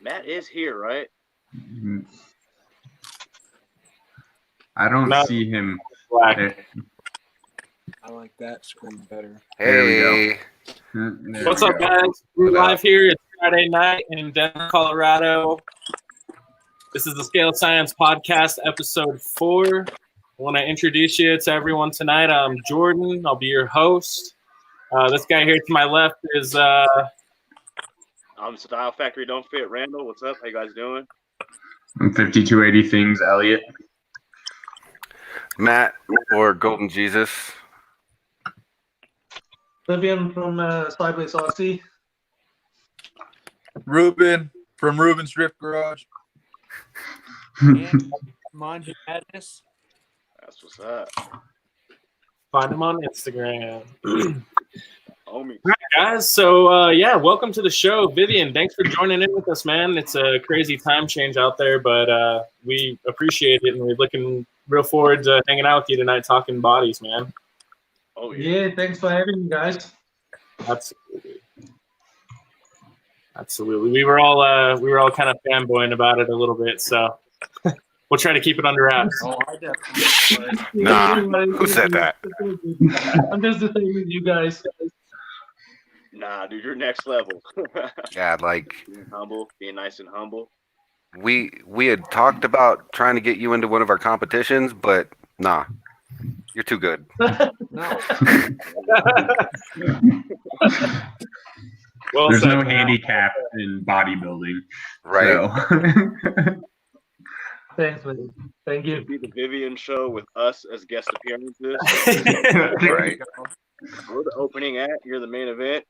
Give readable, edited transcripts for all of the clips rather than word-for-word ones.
Matt is here, right? I don't see him. Black. I like that screen better. There we go. Hey, There What's we up, go. guys? We're What up? live here. It's Friday night in Denver, Colorado. This is the Scale of Science podcast, episode 4. I want to introduce you to everyone tonight. I'm Jordan. I'll be your host. This guy here to my left is I'm Style Factory Don't Fit Randall. What's up? How you guys doing? I'm 5280 Things, Elliot. Matt or Golden Jesus. Vivan from Sideways Rc. Ruben from Ruben's Drift Garage. And Mind Your Madness. That's what's up. find him on Instagram. Homie. All right, guys. So, welcome to the show. Vivian, thanks for joining in with us, man. It's a crazy time change out there, but we appreciate it, and we're looking real forward to hanging out with you tonight, talking bodies, man. Oh, yeah. Yeah, thanks for having me, guys. Absolutely. We were all kind of fanboying about it a little bit, so we'll try to keep it under wraps. Oh, I definitely. Nah, who said that? I'm just the same as you guys. Nah, dude, you're next level. Yeah, like Being humble, being nice and humble. we had talked about trying to get you into one of our competitions, but nah, you're too good. No. Well There's said, no man. handicap in bodybuilding. Right. So. Thanks, man. Thank you. Be the Vivian show with us as guest appearances. Right. We're the opening act. You're the main event.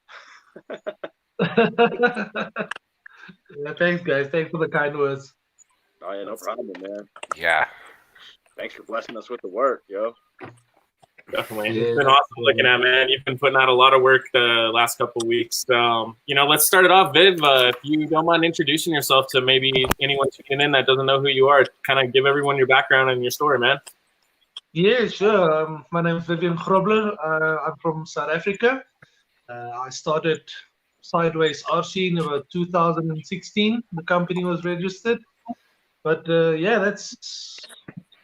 Yeah, thanks, guys. Thanks for the kind words. Oh, yeah, no problem, man. Yeah. Thanks for blessing us with the work, yo. Definitely. Yeah. It's been awesome looking at, man. You've been putting out a lot of work the last couple of weeks. Let's start it off, Viv. If you don't mind introducing yourself to maybe anyone tuning in that doesn't know who you are, kind of give everyone your background and your story, man. Yeah, sure. My name is Vivan Grobler. I'm from South Africa. I started Sideways Rc in about 2016. The company was registered. But that's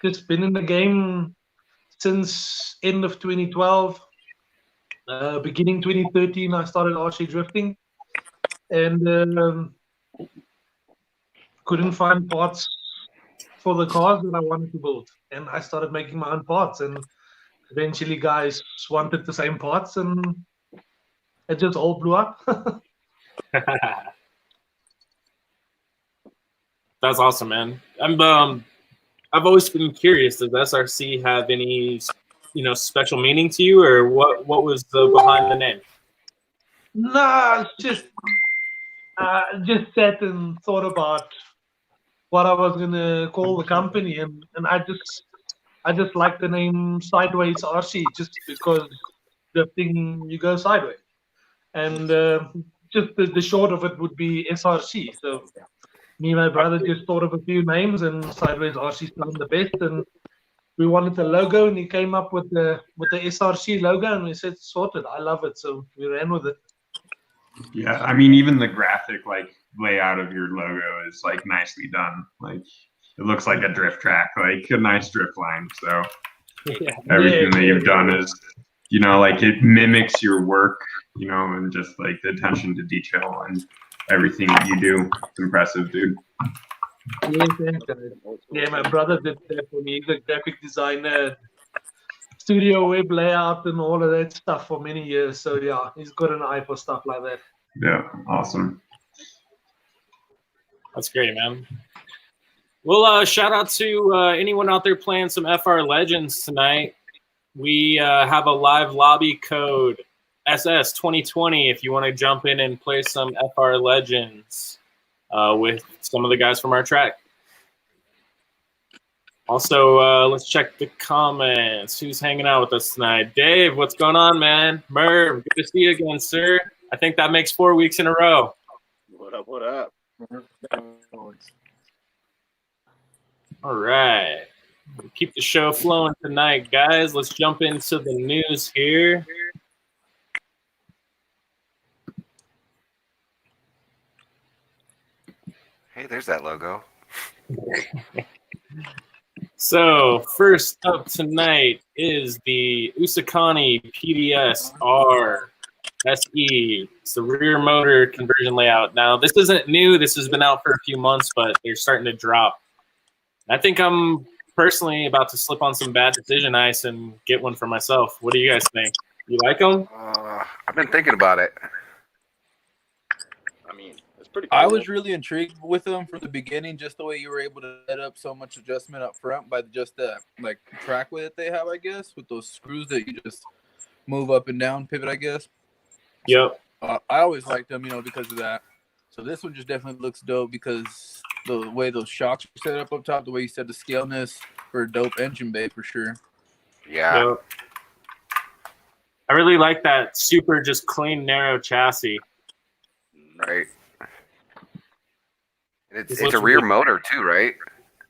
just been in the game since end of 2012. Beginning 2013, I started RC drifting. And couldn't find parts for the cars that I wanted to build. And I started making my own parts, and eventually guys wanted the same parts, and it just all blew up. That's awesome, man. I've always been curious. Does SRC have any, special meaning to you, or what was behind the name? Nah, just sat and thought about what I was gonna call the company, and I just like the name Sideways RC just because drifting you go sideways, and just the short of it would be SRC. So me and my brother just thought of a few names, and Sideways RC sounded the best, and we wanted a logo, and he came up with the SRC logo, and we said sorted. I love it, so we ran with it. Yeah, I mean, even the graphic layout of your logo is nicely done. It looks like a drift track, a nice drift line. So everything that you've done is, it mimics your work, and just the attention to detail and everything that you do. It's impressive, dude. Yeah, thanks, guys. Yeah, my brother did that for me. He's a graphic designer, studio web layout, and all of that stuff for many years. So yeah, he's got an eye for stuff like that. Yeah, awesome. That's great, man. Well, shout out to anyone out there playing some FR Legends tonight. We have a live lobby code, SS 2020, if you want to jump in and play some FR Legends with some of the guys from our track. Also, let's check the comments. Who's hanging out with us tonight? Dave, what's going on, man? Merv, good to see you again, sir. I think that makes 4 weeks in a row. What up, what up? All right. We'll keep the show flowing tonight, guys. Let's jump into the news here. Hey, there's that logo. So first up tonight is the Akane PDS R SE. It's the rear motor conversion layout. Now this isn't new. This has been out for a few months, but they're starting to drop. I think I'm personally about to slip on some bad decision ice and get one for myself. What do you guys think? You like them? I've been thinking about it. I mean, it's pretty cool. I was really intrigued with them from the beginning, just the way you were able to set up so much adjustment up front by just the like trackway that they have, I guess, with those screws that you just move up and down, pivot, I guess. Yep. I always liked them, because of that. So this one just definitely looks dope because the way those shocks are set up top, the way you said the scaleness for a dope engine bay for sure. Yeah. Yep. I really like that super just clean, narrow chassis. Right. It's a rear motor too, right?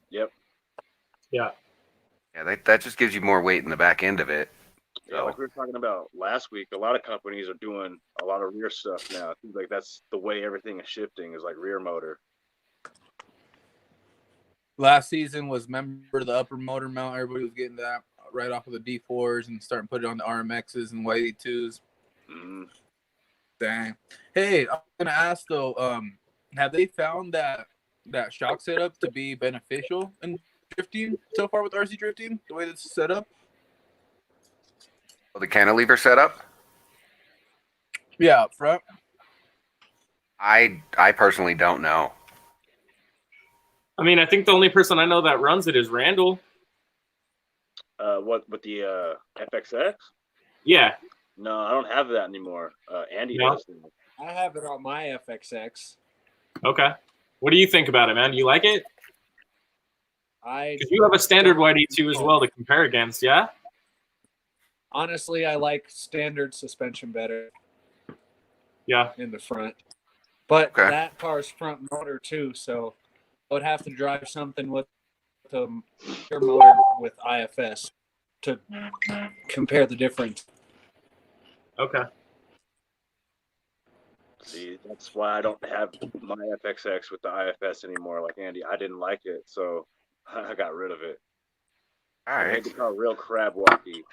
Yep. Yeah. Yeah, that just gives you more weight in the back end of it. Yeah, like we were talking about last week, a lot of companies are doing a lot of rear stuff now. It seems like that's the way everything is shifting, is like rear motor. Last season was, remember the upper motor mount? Everybody was getting that right off of the D4s and starting to put it on the RMXs and Y82s. Mm. Dang. Hey, I'm gonna ask though, have they found that shock setup to be beneficial in drifting so far with RC drifting, the way it's set up? Well, the cantilever setup? Yeah, up front. I personally don't know. I mean, I think the only person I know that runs it is Randall. What with the FXX? Yeah. No, I don't have that anymore. Andy No? does. I have it on my FXX. Okay. What do you think about it, man? Do you like it? I Because you have a standard YD2 as well to compare against, yeah? honestly, I like standard suspension better Yeah. in the front, but Okay. that car's front motor too, so I would have to drive something with the rear motor with IFS to compare the difference. Okay. See, that's why I don't have my FXX with the IFS anymore. Like Andy, I didn't like it, so I got rid of it. All I made right. the car real crab walky.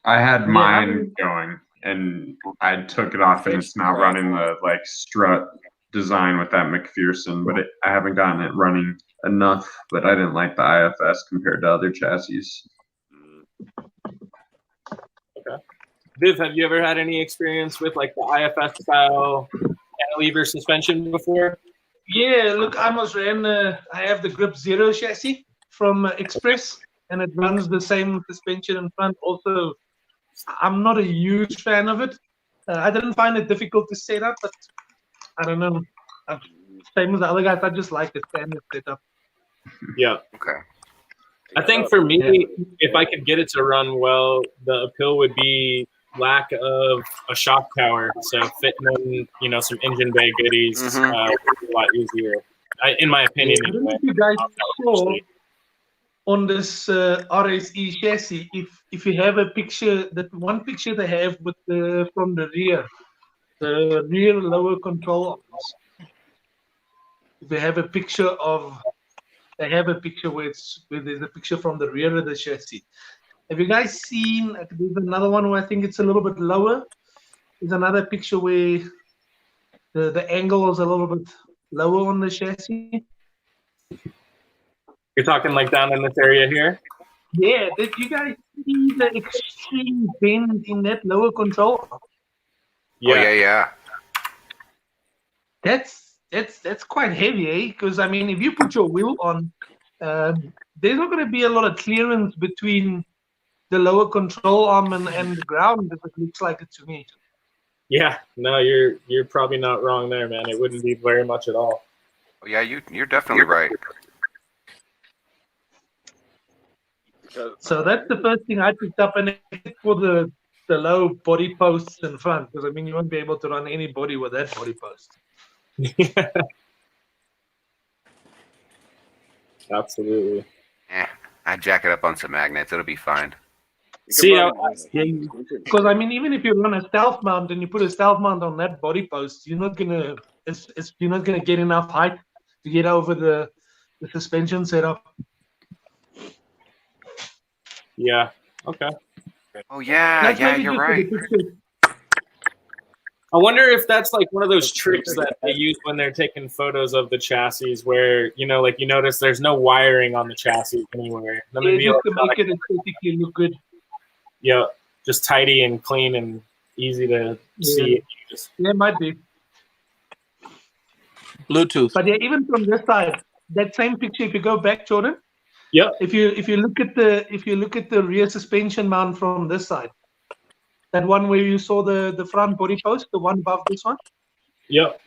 I had Yeah, mine going, and I took it off, and it's now running the strut design with that McPherson, but I haven't gotten it running enough. But I didn't like the IFS compared to other chassis. Viv, have you ever had any experience with like the IFS style cantilever suspension before? Yeah, look, I almost ran. I have the Grip Zero chassis from Express, and it runs the same suspension in front. Also, I'm not a huge fan of it. I didn't find it difficult to set up, but I don't know. Same as the other guys, I just like the standard setup. Yeah. Okay. I think for me, if I could get it to run well, the appeal would be lack of a shock tower. So fitting in, some engine bay goodies would be a lot easier, in my opinion. I don't know Anyway. if you guys saw on this RSE chassis, if you have a picture, that one picture they have with from the rear lower control arms. If they have a picture of, they have a picture where there's a picture from the rear of the chassis. Have you guys seen? There's another one where I think it's a little bit lower. There's another picture where the angle is a little bit lower on the chassis. You're talking like down in this area here? Yeah, did you guys see the extreme bend in that lower control arm? Yeah. Oh, yeah. That's quite heavy, eh? Because I mean, if you put your wheel on, there's not going to be a lot of clearance between the lower control arm and the ground, as it looks like it to me. Yeah. No, you're probably not wrong there, man. It wouldn't be very much at all. Oh, yeah, you're definitely right. So that's the first thing I picked up, and for the low body posts in front, because I mean, you won't be able to run any body with that body post. Yeah. Absolutely. I jack it up on some magnets. It'll be fine. See, Because I mean, even if you run a stealth mount and you put a stealth mount on that body post, you're not gonna get enough height to get over the suspension setup. Yeah. Okay. Oh yeah, That's yeah, maybe you're just right. the picture. I wonder if that's like one of those tricks that they use when they're taking photos of the chassis, where like you notice there's no wiring on the chassis anywhere. That may be Just to electronic. make it aesthetically look good. Yeah, just tidy and clean and easy to see. Yeah, it might be. Bluetooth. But yeah, even from this side, that same picture, if you go back, Jordan. Yeah. If you look at the rear suspension mount from this side, that one where you saw the front body post, the one above this one. Yep.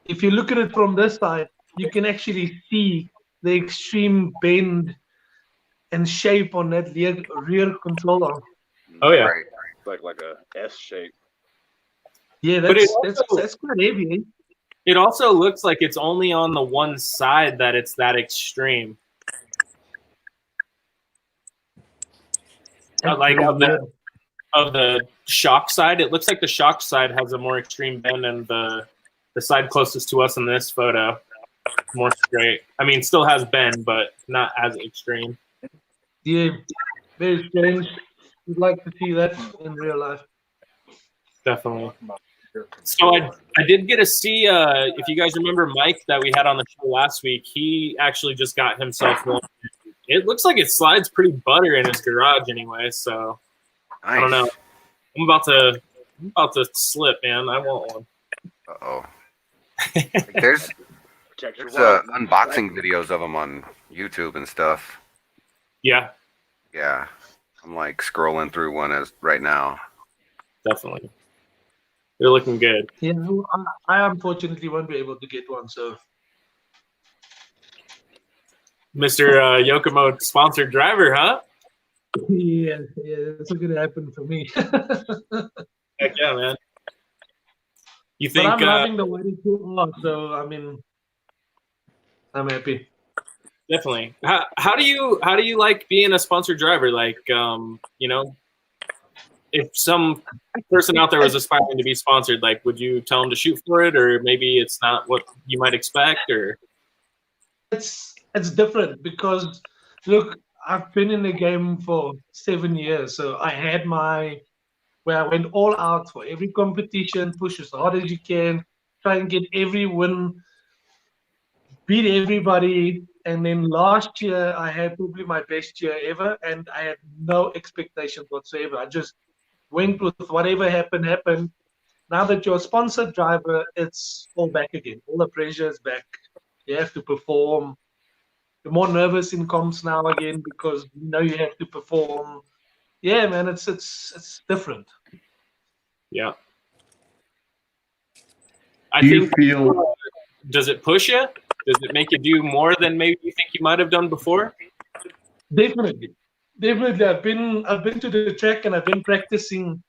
If you look at it from this side, you can actually see the extreme bend and shape on that rear control arm. Oh yeah. Right. Like a S shape. Yeah, But that's quite heavy. Eh? It also looks like it's only on the one side that it's that extreme. Like of the shock side, it looks like the shock side has a more extreme bend, and the side closest to us in this photo more straight. I mean, still has bend, but not as extreme. Yeah, very strange. We'd like to see that in real life. Definitely. So I did get to see, if you guys remember Mike that we had on the show last week, he actually just got himself one. It looks like it slides pretty butter in his garage anyway, so Nice. I don't know. I'm about to slip, man. I want one. Uh-oh. There's unboxing videos of them on YouTube and stuff. Yeah. Yeah. I'm like scrolling through one right now. Definitely. They're looking good. Yeah, I unfortunately won't be able to get one, so. Mr. Yokomo sponsored driver, huh? Yeah, that's not gonna happen for me. Heck yeah, man. You But think? I'm loving the way it goes, so I mean, I'm happy. Definitely. How do you like being a sponsored driver? Like, if some person out there was aspiring to be sponsored, like, would you tell them to shoot for it, or maybe it's not what you might expect, or? It's different because, look, I've been in the game for 7 years, so I had where I went all out for every competition, push as hard as you can, try and get every win, beat everybody. And then last year, I had probably my best year ever, and I had no expectations whatsoever. I just went with whatever happened. Now that you're a sponsored driver, it's all back again. All the pressure is back. You have to perform. You're more nervous in comps now again because you know you have to perform. Yeah, man, it's different. Yeah. Do you feel? Does it push you? Does it make you do more than maybe you think you might have done before? Definitely. I've been to the track and I've been practicing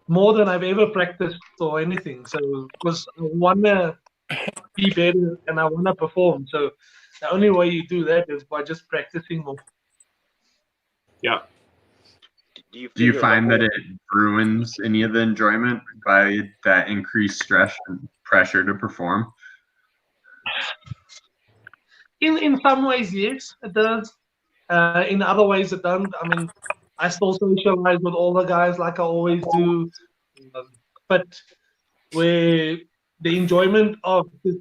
more than I've ever practiced or anything. So because I wanna be better and I wanna perform. So the only way you do that is by just practicing more. Yeah. Do you find that it ruins any of the enjoyment by that increased stress and pressure to perform? In some ways, yes, it does. In other ways, it doesn't. I mean, I still socialize with all the guys like I always do. But where the enjoyment of just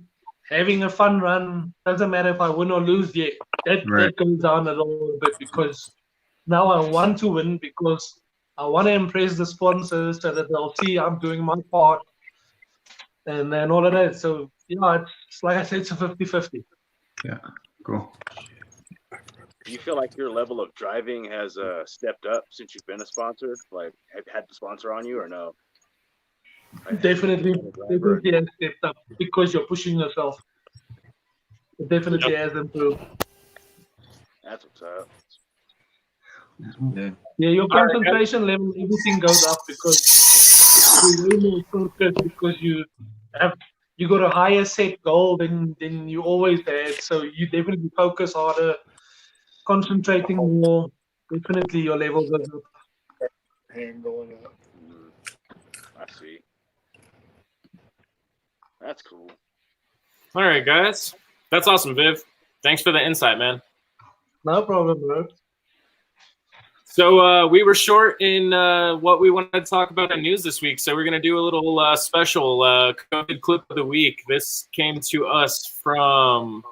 having a fun run doesn't matter if I win or lose yet. That goes down a little bit because now I want to win because I want to impress the sponsors so that they'll see I'm doing my part and then all of that. So, it's like I said, it's a 50-50. Yeah, cool. Do you feel like your level of driving has stepped up since you've been a sponsor? Like, have you had the sponsor on you or no? Definitely has stepped up because you're pushing yourself. It definitely has improved. That's what's up. Yeah, your concentration level, everything goes up because you're way more focused because you got a higher set goal than you always had. So you definitely focus harder, concentrating more. Definitely your level goes up. Hand going up. I see. That's cool. All right, guys. That's awesome, Viv. Thanks for the insight, man. No problem, bro. So we were short in what we wanted to talk about in news this week, so we're going to do a little special COVID clip of the week. This came to us from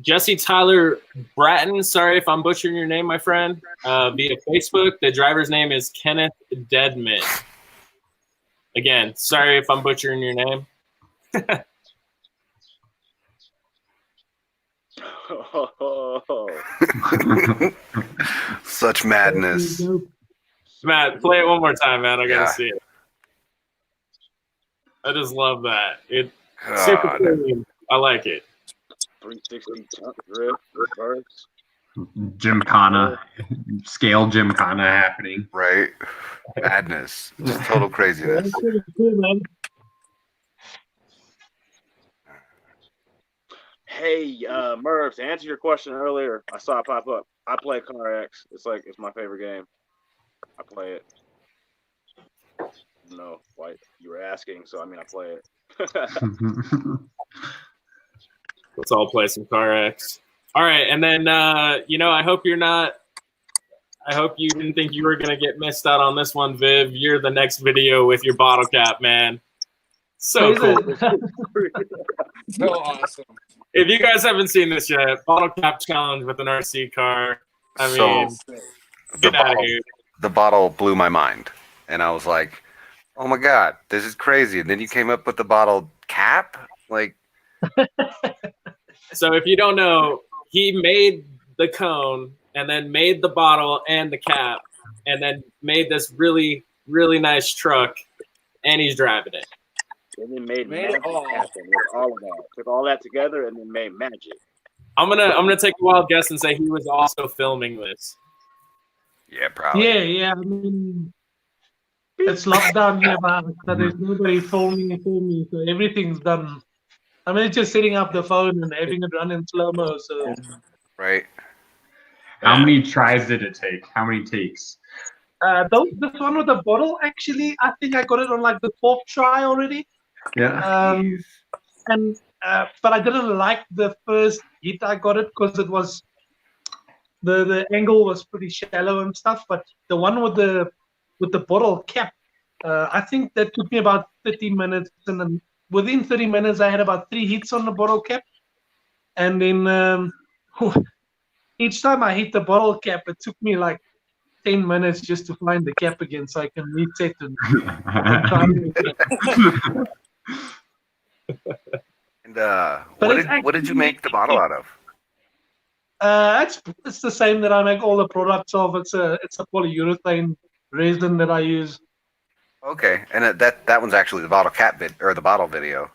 Jesse Tyler Bratton. Sorry if I'm butchering your name, my friend. Via Facebook. The driver's name is Kenneth Deadman. Again, sorry if I'm butchering your name. Such madness. Matt, play it one more time, man. I gotta Yeah. see it. I just love that. It's super clean. I like it. 360 jump drift, reverse. Gymkhana, scale Gymkhana happening. Right? Madness. Just total craziness. Hey, Merv, to answer your question earlier, I saw it pop up. I play Car X. It's my favorite game. I play it. No, why you were asking, so I mean I play it. Let's all play some Car X. All right, and then I hope you didn't think you were gonna get missed out on this one, Viv. You're the next video with your bottle cap, man. So cool. So awesome. If you guys haven't seen this yet, bottle cap challenge with an RC car. I mean, get out of here. The bottle blew my mind, and I was like, "Oh my god, this is crazy!" And then you came up with the bottle cap, like. So if you don't know, he made the cone and then made the bottle and the cap, and then made this really, really nice truck, and he's driving it. And then made Made it magic all. happen with all of that. Took all that together and then made magic. I'm gonna take a wild guess and say he was also filming this. Yeah, probably. Yeah. I mean, it's lockdown here, man. So there's nobody filming, so everything's done. I mean, it's just setting up the phone and having it run in slow-mo. So Right. How many tries did it take? How many takes? this one with the bottle, actually, I think I got it on like the 4th try already. Yeah. But I didn't like the first hit I got it because it was the angle was pretty shallow and stuff. But the one with the bottle cap, I think that took me about 30 minutes, and then within 30 minutes I had about 3 hits on the bottle cap, and then each time I hit the bottle cap, it took me like 10 minutes just to find the cap again so I can reset and try it again. And But what did you make the bottle out of? It's the same that I make all the products of. It's a polyurethane resin that I use. Okay, and that one's actually the bottle cap or the bottle video.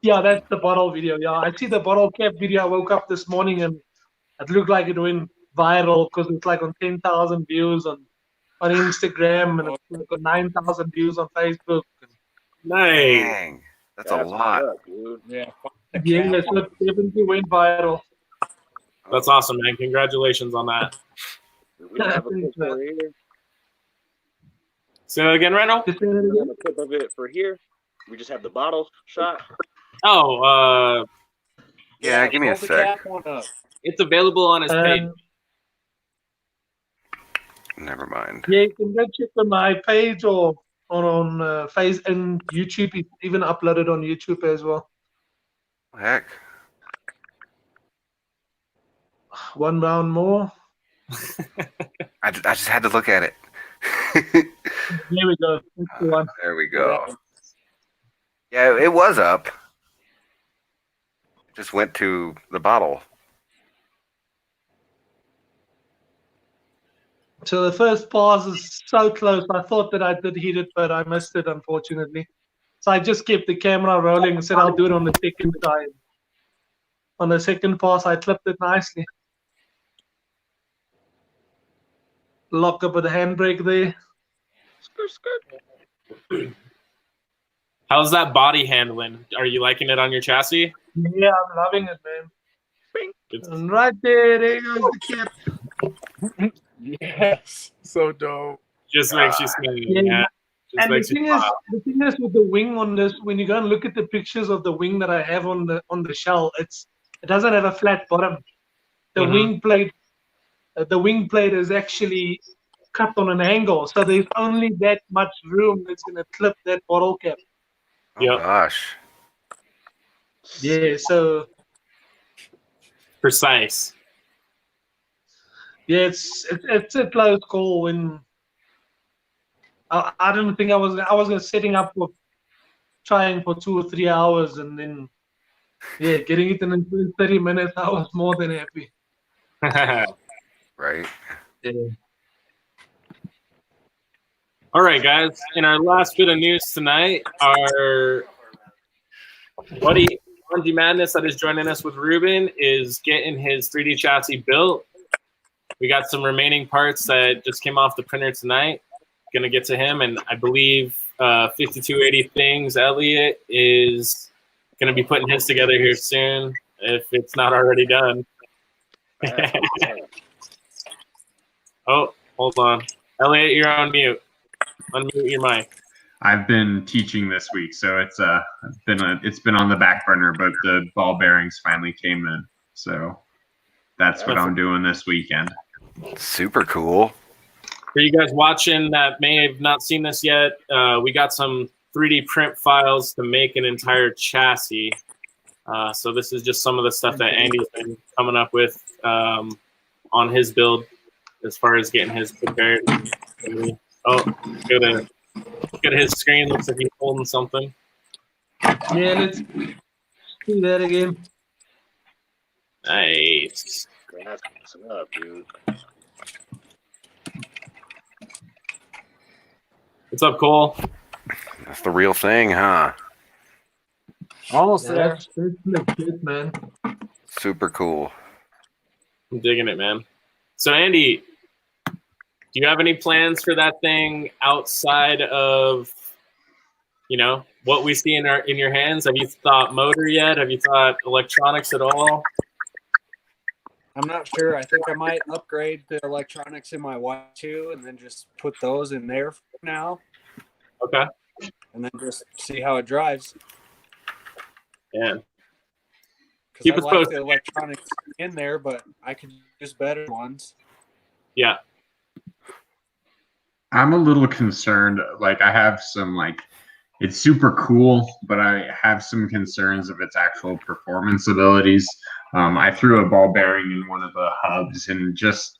Yeah, that's the bottle video. Yeah, I see the bottle cap video. I woke up this morning and it looked like it went viral because it's like on 10,000 views on Instagram and it's like on 9,000 views on Facebook. Nice. Dang, that's a lot. Up, dude. Yeah. Yeah, so it definitely went viral. That's awesome, man. Congratulations on that. We have a clip for here. Say that again, Reno? Just We have a clip of it for here. We just have the bottle shot. Oh, Yeah, give me a Hold the sec. cap one up. it's available on his page. Never mind. Yeah, you can go check on my page or on Face and YouTube. It's even uploaded on YouTube as well. Heck. One round more. I just had to look at it. There we go. That's the one. There we go. Yeah, it was up. Just went to the bottle. So the first pass is so close. I thought that I did hit it, but I missed it, unfortunately. So I just kept the camera rolling and said I'll do it on the second time. On the second pass, I clipped it nicely. Lock up with the handbrake there. How's that body handling? Are you liking it on your chassis? Yeah, I'm loving it, man. It's- And right there goes the cap. Yes. So dope. Just makes you smile. Yeah. Yeah. Just And makes you smile. the thing is with the wing on this, when you go and look at the pictures of the wing that I have on the shell, it doesn't have a flat bottom. The wing plate is actually cut on an angle, so there's only that much room that's gonna clip that bottle cap. Oh Yep. gosh. Yeah, so Precise. yeah, it's a close call. When I don't think I was setting up for trying for 2 or 3 hours, and then getting it in 30 minutes, I was more than happy. Right. Yeah. All right, guys. In our last bit of news tonight, our buddy Andy Madness that is joining us with Ruben is getting his 3D chassis built. We got some remaining parts that just came off the printer tonight. Gonna get to him, and I believe 5280 Things Elliot is gonna be putting his together here soon, if it's not already done. Oh, hold on, Elliot, you're on mute. Unmute your mic. I've been teaching this week, so it's been on the back burner, but the ball bearings finally came in, so that's what I'm doing this weekend. Super cool. For you guys watching that may have not seen this yet, we got some 3D print files to make an entire chassis. So this is just some of the stuff that Andy's been coming up with on his build as far as getting his prepared. Oh, go to his screen. Looks like he's holding something. Yeah, let's do that again. Nice. That's messing up, dude. What's up, Cole? That's the real thing, huh? Almost there. That's legit, man. Super cool. I'm digging it, man. So, Andy, do you have any plans for that thing outside of, what we see in your hands? Have you thought motor yet? Have you thought electronics at all? I'm not sure. I think I might upgrade the electronics in my Y2 and then just put those in there for now. Okay. And then just see how it drives. Yeah. Because Keep I us like posted. the electronics in there, but I could use better ones. Yeah. I'm a little concerned. Like, I have some, it's super cool, but I have some concerns of its actual performance abilities. I threw a ball bearing in one of the hubs, and just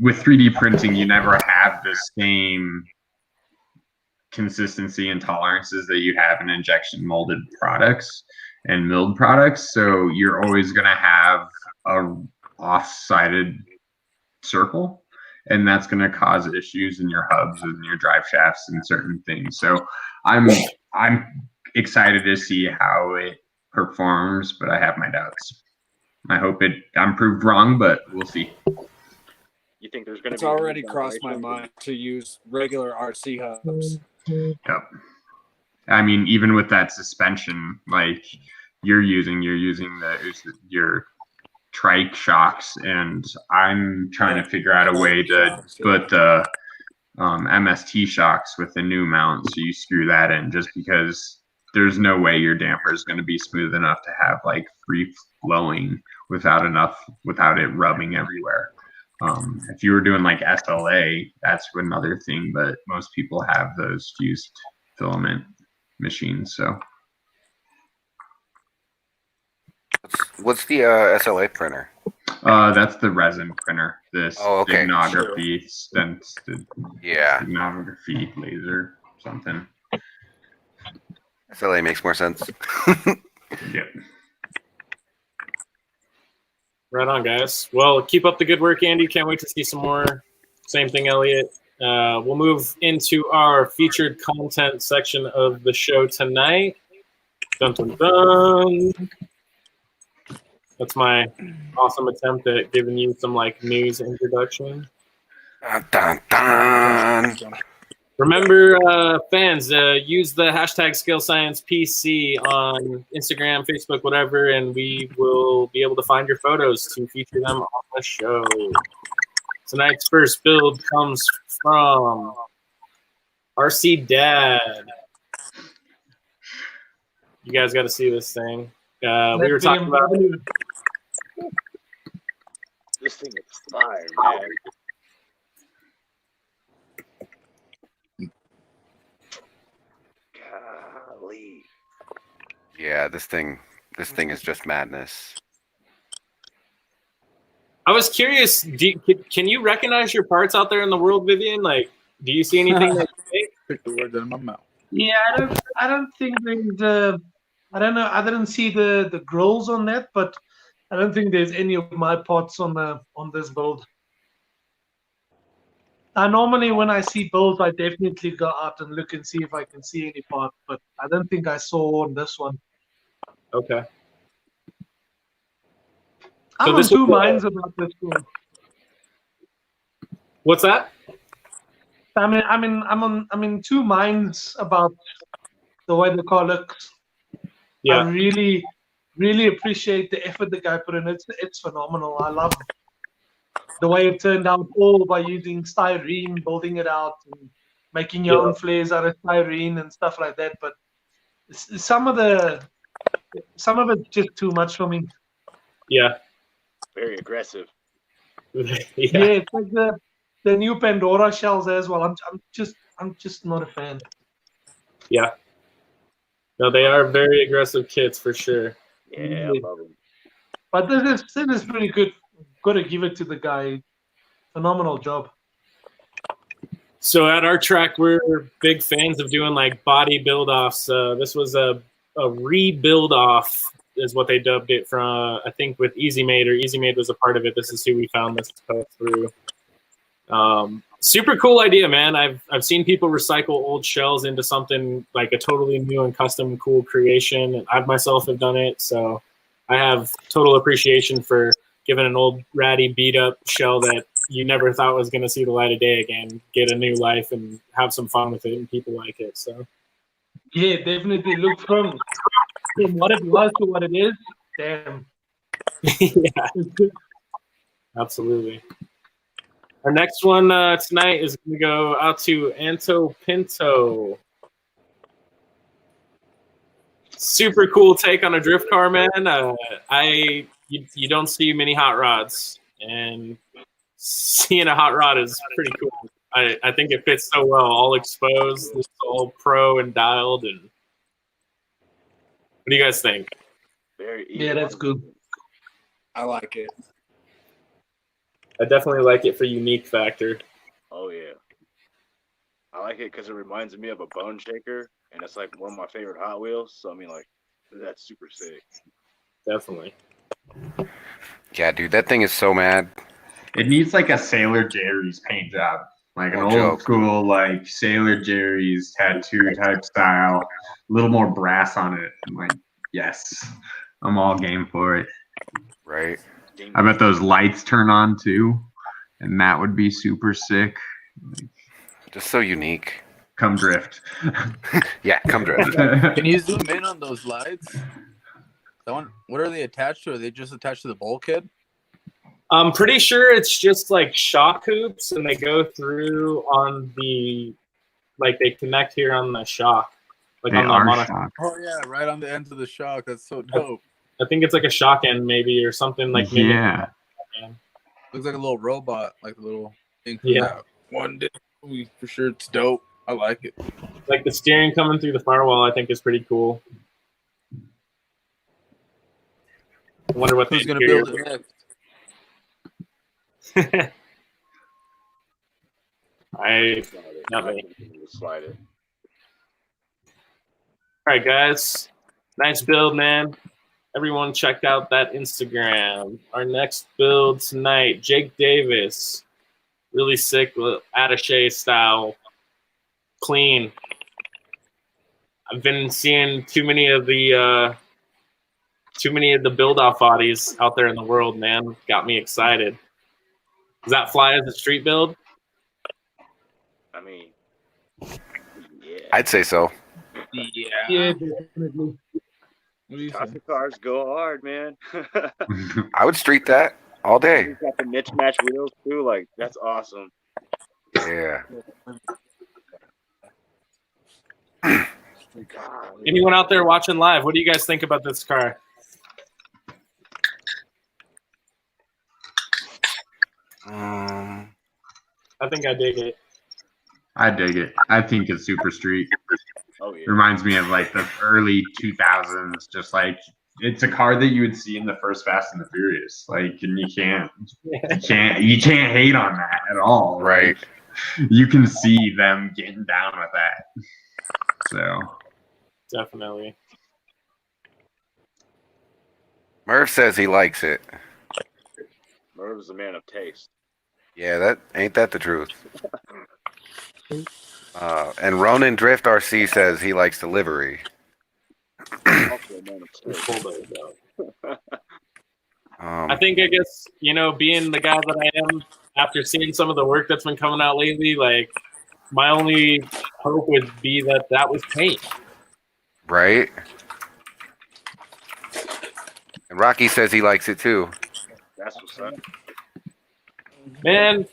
with 3D printing, you never have the same consistency and tolerances that you have in injection molded products and milled products. So you're always going to have a off-sided circle, and that's going to cause issues in your hubs and your drive shafts and certain things. So I'm excited to see how it performs, but I have my doubts. I hope I'm proved wrong, but we'll see. You think there's going to be? It's already crossed my mind to use regular RC hubs. Yep. I mean, even with that suspension, like you're using your trike shocks, and I'm trying to figure out a way to put the MST shocks with the new mount, so you screw that in, just because there's no way your damper is going to be smooth enough to have free flowing without it rubbing everywhere. If you were doing SLA, that's another thing, but most people have those fused filament machines. So What's the SLA printer? that's the resin printer. This okay. steganography, steganography laser something. SLA makes more sense. Yep. Right on, guys. Well, keep up the good work, Andy. Can't wait to see some more. Same thing, Elliot. We'll move into our featured content section of the show tonight. Dun, dun, dun. That's my awesome attempt at giving you some news introduction. Dun, dun, dun. Remember, fans, use the hashtag ScaleSciencePC on Instagram, Facebook, whatever, and we will be able to find your photos to feature them on the show. Tonight's first build comes from RC Dad. You guys got to see this thing. We were talking about. This thing is fire, man. Golly. Yeah, this thing is just madness. I was curious. Can you recognize your parts out there in the world, Vivian? Like, do you see anything that you think? Pick the words out of my mouth. Yeah, I don't think there's I don't know. I didn't see the grills on that, but I don't think there's any of my parts on this build. Normally when I see builds, I definitely go out and look and see if I can see any parts, but I don't think I saw on this one. Okay. I'm on two minds about this one. What's that? I'm in two minds about the way the car looks. Yeah. I really, really appreciate the effort the guy put in. It's phenomenal. I love the way it turned out, all by using styrene, building it out, and making your own flares out of styrene and stuff like that. But some of it's just too much for me. Yeah. Very aggressive. Yeah. It's like the new Pandora shells as well. I'm just not a fan. Yeah. No, they are very aggressive kits for sure. Yeah, I love them. But this is pretty good. Got to give it to the guy. Phenomenal job. So at our track, we're big fans of doing like body build offs. This was a rebuild off, is what they dubbed it from. I think with Easy Made, or Easy Made was a part of it. This is who we found this post through. Super cool idea, man. I've seen people recycle old shells into something like a totally new and custom cool creation, and I myself have done it. So I have total appreciation for giving an old ratty beat up shell that you never thought was going to see the light of day again get a new life and have some fun with it, and people like it. So yeah, definitely look from what it was to what it is. Damn. Yeah, absolutely. Our next one tonight is going to go out to Anto Pinto. Super cool take on a drift car, man. You don't see many hot rods, and seeing a hot rod is pretty cool. I think it fits so well, all exposed, it's all pro and dialed. And what do you guys think? Yeah, that's good. I like it. I definitely like it for unique factor. Oh yeah, I like it because it reminds me of a bone shaker, and it's like one of my favorite Hot Wheels. So I mean, like, that's super sick. Definitely. Yeah, dude, that thing is so mad. It needs like a Sailor Jerry's paint job, like an old school like Sailor Jerry's tattoo type style, a little more brass on it. I'm like, yes, I'm all game for it. Right. I bet those lights turn on too, and that would be super sick. Just so unique. Come drift. Yeah, come drift. Can you zoom in on those lights? What are they attached to? Are they just attached to the bulkhead? I'm pretty sure it's just like shock hoops, and they go through on the, like they connect here on the shock. Like they on the are shock. Oh yeah, right on the ends of the shock. That's so dope. I think it's like a shock end maybe, or something like maybe. Yeah. Looks like a little robot, like a little thing. Yeah. One day, for sure, it's dope. I like it. Like the steering coming through the firewall, I think is pretty cool. I wonder what who's gonna build it next. Not me. Slide it. All right, guys. Nice build, man. Everyone check out that Instagram. Our next build tonight, Jake Davis. Really sick, attaché style. Clean. I've been seeing too many of the build-off bodies out there in the world, man. Got me excited. Does that fly as a street build? I mean, yeah. I'd say so. Yeah, definitely. Classic cars go hard, man. I would street that all day. You got the niche match wheels too. Like, that's awesome. Yeah. Anyone out there watching live? What do you guys think about this car? I think I dig it. I dig it. I think it's super street. Oh yeah. Reminds me of like the early 2000s. Just like it's a car that you would see in the first Fast and the Furious. Like, and you can't hate on that at all. Right. Like, you can see them getting down with that. So Definitely. Murph says he likes it. Merv is a man of taste. Yeah, that ain't that the truth. And Ronin Drift RC says he likes the livery. Also a man of taste. I think, I guess, being the guy that I am, after seeing some of the work that's been coming out lately, like, my only hope would be that was paint. Right? And Rocky says he likes it too. That's what's up. Man.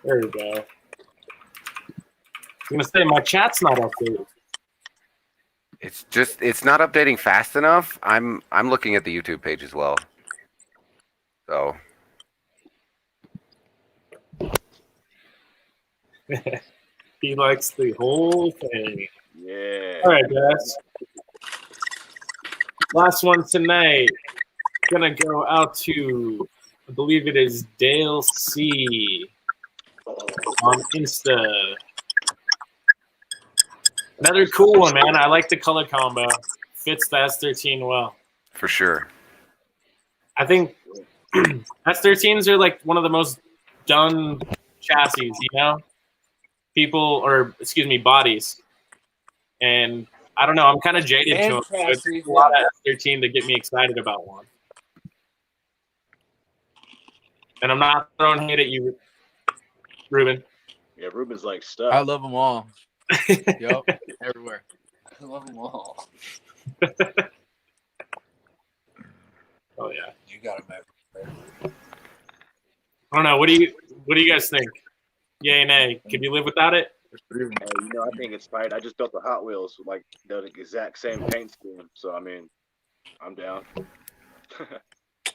There we go. I'm going to say my chat's not updated. It's not updating fast enough. I'm looking at the YouTube page as well. So He likes the whole thing. Yeah. All right, guys. Last one tonight. Gonna go out to, I believe it is Dale C on Insta. Another cool one, man. I like the color combo. Fits the S13 well. for sure. I think S13s are like one of the most done chassis, bodies. And I don't know, I'm kind of jaded to them. It's a lot of S13 to get me excited about one. And I'm not throwing hate at you, Ruben. Yeah, Ruben's like stuff. I love them all. Yep, everywhere. I love them all. Oh yeah. You got it, man. I don't know. What do you guys think? Yay, nay. Could you live without it? I think it's fine. I just built the Hot Wheels with like the exact same paint scheme. So I mean, I'm down.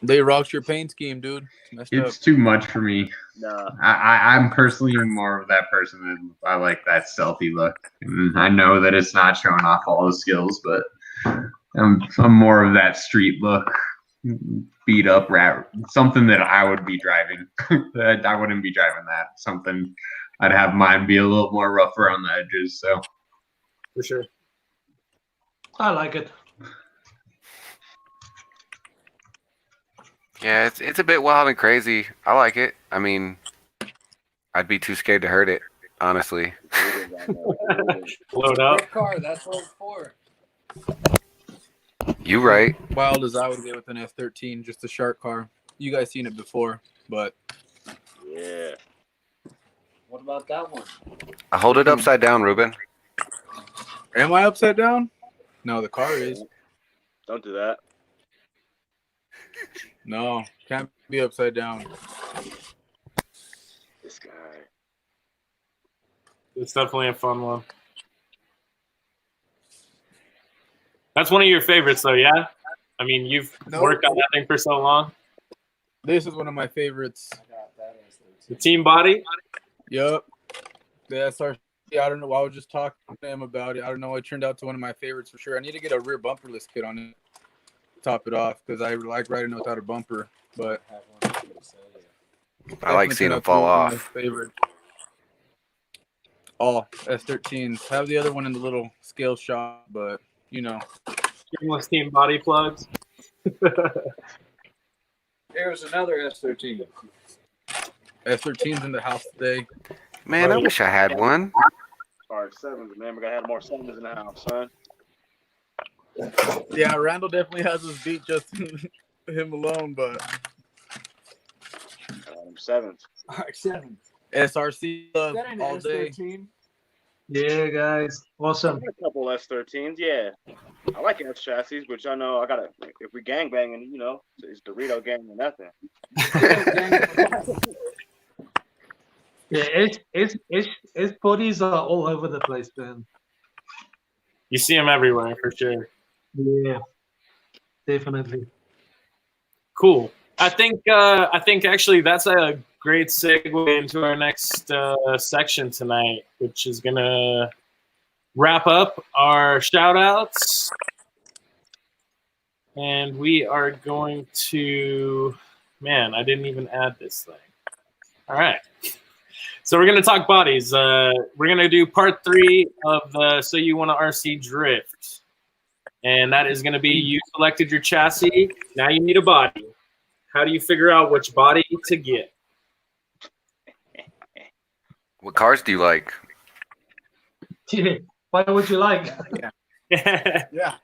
They rocked your paint scheme, dude. It's too much for me. Nah. I'm personally more of that person that I like that stealthy look. And I know that it's not showing off all the skills, but I'm more of that street look, beat up rat, something that I would be driving. I wouldn't be driving that. Something I'd have mine be a little more rough around the edges. So For sure. I like it. Yeah, it's a bit wild and crazy. I like it. I mean, I'd be too scared to hurt it, honestly. Load up. Car, that's what it's for. You right. Wild as I would get with an F13, just a shark car. You guys seen it before, but Yeah. What about that one? I hold it upside down, Ruben. am I upside down? No, the car is. Don't do that. No, can't be upside down. This guy. It's definitely a fun one. That's one of your favorites, though, yeah? I mean, you've worked on that thing for so long. This is one of my favorites. The team body? Yep. The SRC. I don't know. I was just talking to him about it. I don't know. It turned out to one of my favorites for sure. I need to get a rear bumperless kit on it. Top it off because I like riding without a bumper. But I like seeing them fall off. Favorite. All S13s. Have the other one in the little scale shop, but Shameless team body plugs. Here's another S13. S13's in the house today. Man, I wish I had one. Sorry, sevens, man. We gotta have more sevens in the house, son. Yeah, Randall definitely has his beat just him alone, but Sevens. All right, 7. SRC love That ain't all an day. S13. Yeah, guys. Awesome. A couple S13s, yeah. I like S chassis, which I know I gotta. If we gang banging, it's Dorito gang or nothing. Yeah, its bodies are all over the place, man. You see them everywhere for sure. Yeah, definitely. Cool. I think actually that's a great segue into our next section tonight, which is gonna wrap up our shout outs. And we are going to, man, I didn't even add this thing. All right. So we're going to talk bodies. We're going to do part 3 of the So You Want to RC Drift. And that is going to be you selected your chassis. Now you need a body. How do you figure out which body to get? What cars do you like? Yeah. What would you like? Yeah.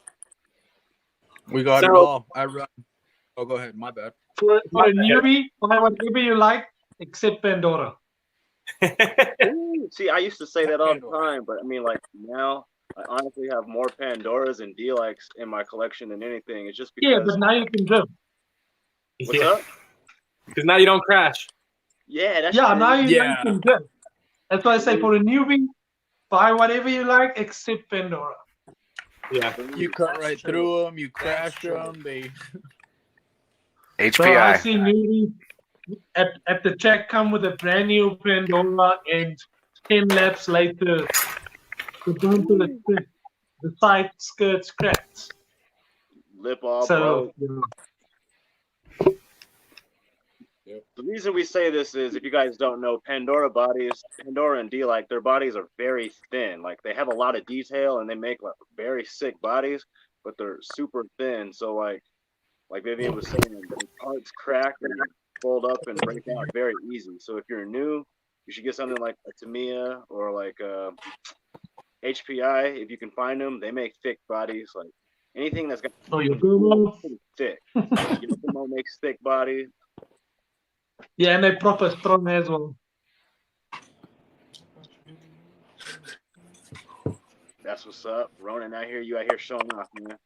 We got it So- all. I run. Oh, go ahead. My bad. For a newbie, buy whatever you like, except Pandora. Ooh, see, I used to say that all the time, but I mean, like now, I honestly have more Pandoras and D-likes in my collection than anything. It's just because. Yeah, but now you can drift. What's up? Because now you don't crash. Yeah, that's Yeah, true. now you Yeah. can drift. That's why I say for a newbie, buy whatever you like, except Pandora. Yeah. You cut right through them. You crash them. They. So I HPI. see newbies at the track come with a brand new Pandora, and 10 laps later, the side skirts cracked. Lip all So broke. you know, The reason we say this is, if you guys don't know, Pandora and D-like, their bodies are very thin. Like they have a lot of detail and they make like very sick bodies, but they're super thin. So like Vivian was saying, the parts crack and fold up and break out very easy. So if you're new, you should get something like a Tamiya or like HPI if you can find them. They make thick bodies, like anything that's got your Gomo. pretty thick. Yokomo makes thick bodies. Yeah, and they proper strong as well. That's what's up. Ronan out here, you out here showing off, man.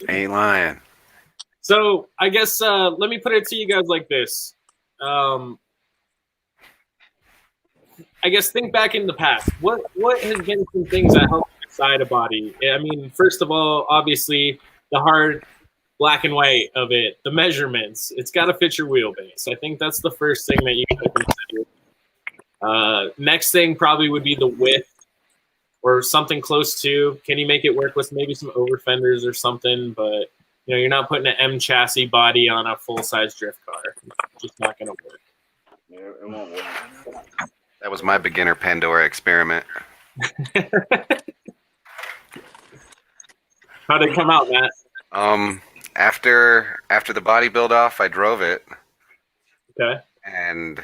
Ain't lying. So I guess let me put it to you guys like this. I guess think back in the past. What has been some things that help decide a body? I mean, first of all, obviously the hard black and white of it, the measurements. It's got to fit your wheelbase. I think that's the first thing that you can consider. Next thing probably would be the width or something close to. Can you make it work with maybe some over fenders or something? But you know, you're not putting an M chassis body on a full size drift car. It's just not going to work. Yeah, it won't work. That was my beginner Pandora experiment. How'd it come out, Matt? After the body build off, I drove it Okay. and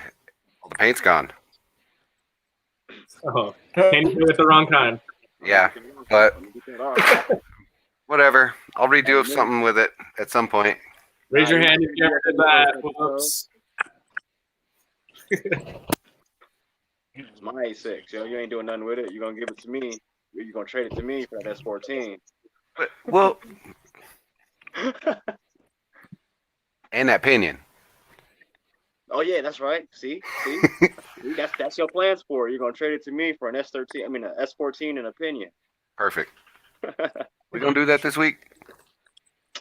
all the paint's gone. Oh, came through with the wrong kind. Yeah, but whatever. I'll redo something with it at some point. Raise your hand if you ever did that. Whoops. It's my A6. Yo, you ain't doing nothing with it. You're gonna give it to me. You're gonna trade it to me for that S14. But, well, and that pinion. Oh yeah, that's right. See, that's your plans for it. You're gonna trade it to me for an S13. I mean, an S14 and a pinion. Perfect. We gonna do that this week?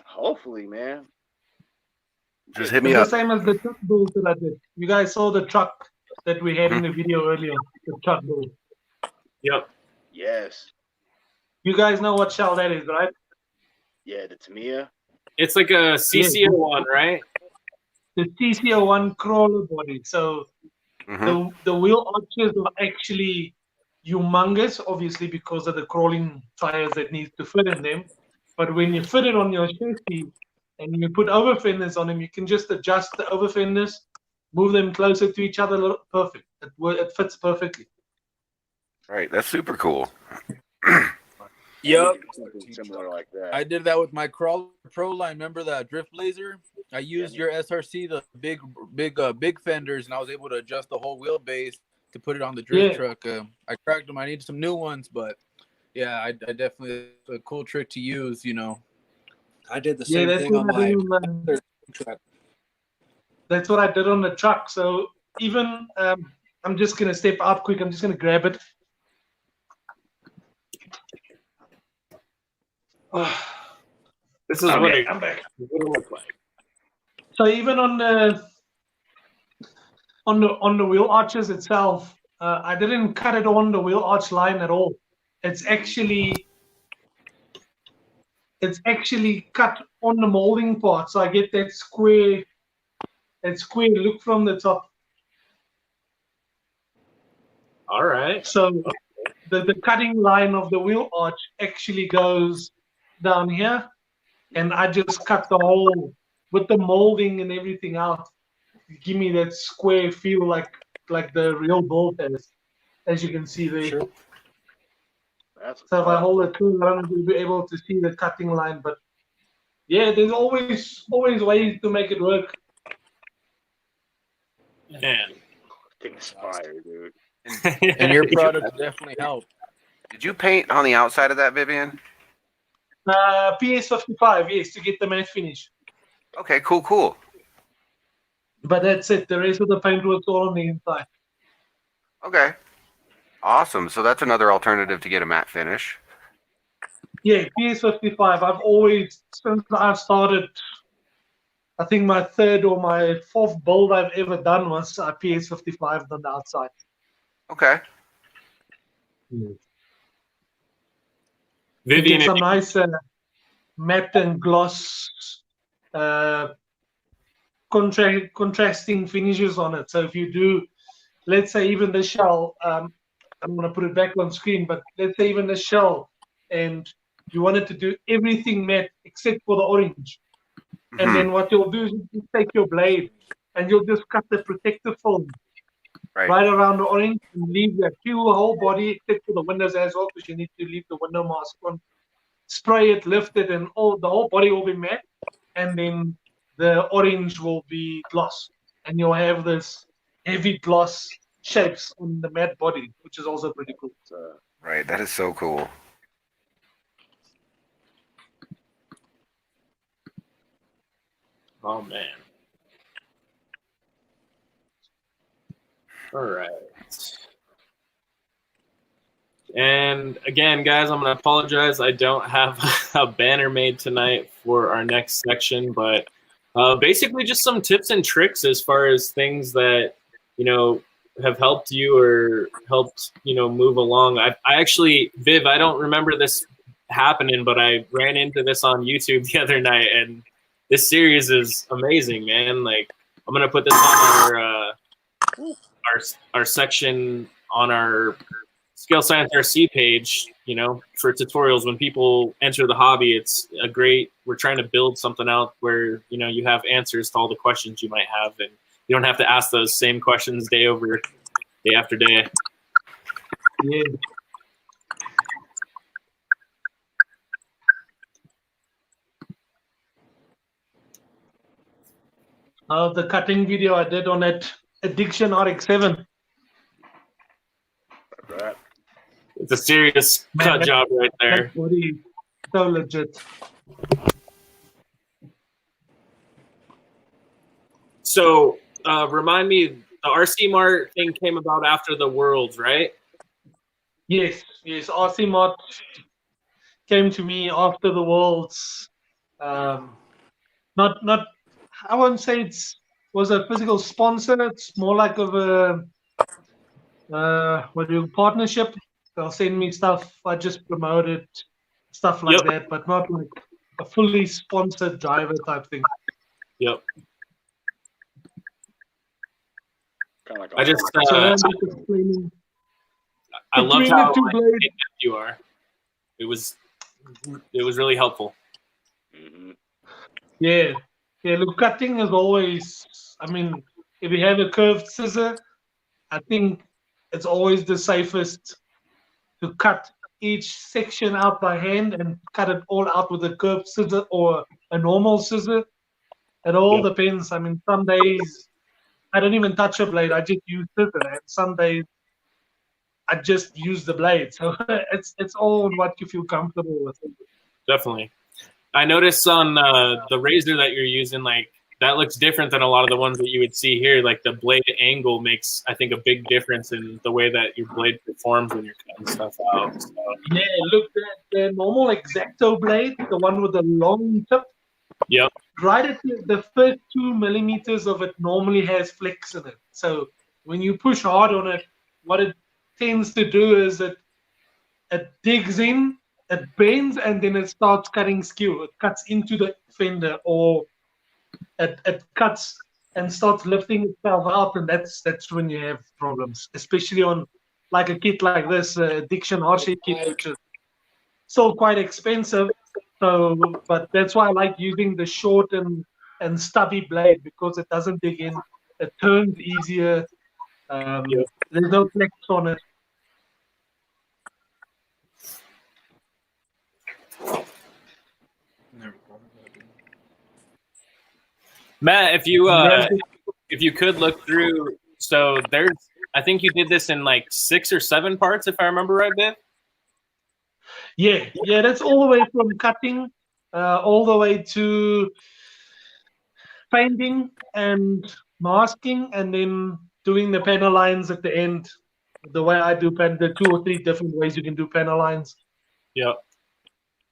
Hopefully, man. Just hit me It's up. the same as the truck build that I did. You guys saw the truck that we had in the video earlier. The truck build. Yep. Yes. You guys know what shell that is, right? Yeah, the Tamiya. It's like a CCO one, right? The TCO1 crawler body. So Mhm. the wheel arches are actually humongous, obviously, because of the crawling tires that need to fit in them. But when you fit it on your chassis and you put over fenders on them, you can just adjust the over fenders, move them closer to each other. Perfect. It fits perfectly. Right, that's super cool. Yep. Something similar like that. I did that with my Crawler Pro line. Remember that Drift Blazer? I used your SRC, the big fenders, and I was able to adjust the whole wheelbase to put it on the drift truck. I cracked them. I needed some new ones, but yeah, I definitely, it's a cool trick to use, you know. I did the Yeah, same that's thing on what I my did on other truck. That's what I did on the truck. So even I'm just gonna step up quick. I'm just gonna grab it. This is what Okay, it I'm back. would look like. So even on the wheel arches itself, I didn't cut it on the wheel arch line at all. It's actually cut on the molding part, so I get that square look from the top. All right. So the cutting line of the wheel arch actually goes down here, and I just cut the hole with the molding and everything out. Give me that square feel like the real bolt has, as you can see there. Sure. So if I hold it too long, you'll be able to see the cutting line. But yeah, there's always ways to make it work. Man. Thing's fire, dude. And your product definitely helped. Did you paint on the outside of that, Vivian? PS55, yes, to get the matte finish. Okay, cool. But that's it. The rest of the paint works all on the inside. Okay. Awesome. So that's another alternative to get a matte finish. Yeah, PS55. I've always, since I started, I think my third or my fourth build I've ever done was PS55 on the outside. Okay. Vivian, Get some nice matte and gloss contrasting finishes on it. So if you do, let's say even the shell, I'm going to put it back on screen, but let's say even the shell, and you wanted to do everything matte except for the orange. And then what you'll do is you take your blade and you'll just cut the protective film right around the orange and leave that whole body except for the windows as well, because you need to leave the window mask on. Spray it, lift it, and the whole body will be matte, and then the orange will be gloss, and you'll have this heavy gloss shapes on the matte body, which is also pretty cool. Right, that is so cool. Oh man. All right. And again, guys, I'm going to apologize. I don't have a banner made tonight for our next section, but basically just some tips and tricks as far as things that, have helped you or helped, move along. I actually, Viv, I don't remember this happening, but I ran into this on YouTube the other night, and this series is amazing, man. Like, I'm going to put this on our section on our Scale Science RC page, for tutorials. When people enter the hobby, it's we're trying to build something out where, you have answers to all the questions you might have, and you don't have to ask those same questions day after day. Yeah. The cutting video I did on that Addiction RX-7. It's a serious cut job right there. That body, so legit. So, remind me, the RC Mart thing came about after the Worlds, right? Yes. RC Mart came to me after the Worlds. Not. I wouldn't say it was a physical sponsor. It's more like of a partnership. They'll send me stuff. I just promote it, stuff like that, but not like a fully sponsored driver type thing. Yep. Kind of like I just I love how you are. It was really helpful. Mm-hmm. Yeah. Look, cutting is always. I mean, if you have a curved scissor, I think it's always the safest to cut each section out by hand and cut it all out with a curved scissor or a normal scissor. It all depends. I mean, some days I don't even touch a blade. I just use scissor. And some days I just use the blade. So it's all what you feel comfortable with. Definitely. I noticed on the razor that you're using, like that looks different than a lot of the ones that you would see here. Like the blade angle makes, I think, a big difference in the way that your blade performs when you're cutting stuff out. So. Yeah, look, the normal X-Acto blade, the one with the long tip. Yep. Right at the first 2 millimeters of it normally has flex in it. So when you push hard on it, what it tends to do is it digs in, it bends, and then it starts cutting skew. It cuts into the fender, or it cuts and starts lifting itself out, and that's when you have problems, especially on like a kit like this, Addiction RC kit, which is still quite expensive. So, but that's why I like using the short and stubby blade, because it doesn't dig in. It turns easier. There's no flex on it. Matt, if you could look through, so there's, I think you did this in like 6 or 7 parts, if I remember right, Biff. Yeah, that's all the way from cutting, all the way to painting and masking, and then doing the panel lines at the end. The way I do the 2 or 3 different ways you can do panel lines. Yep.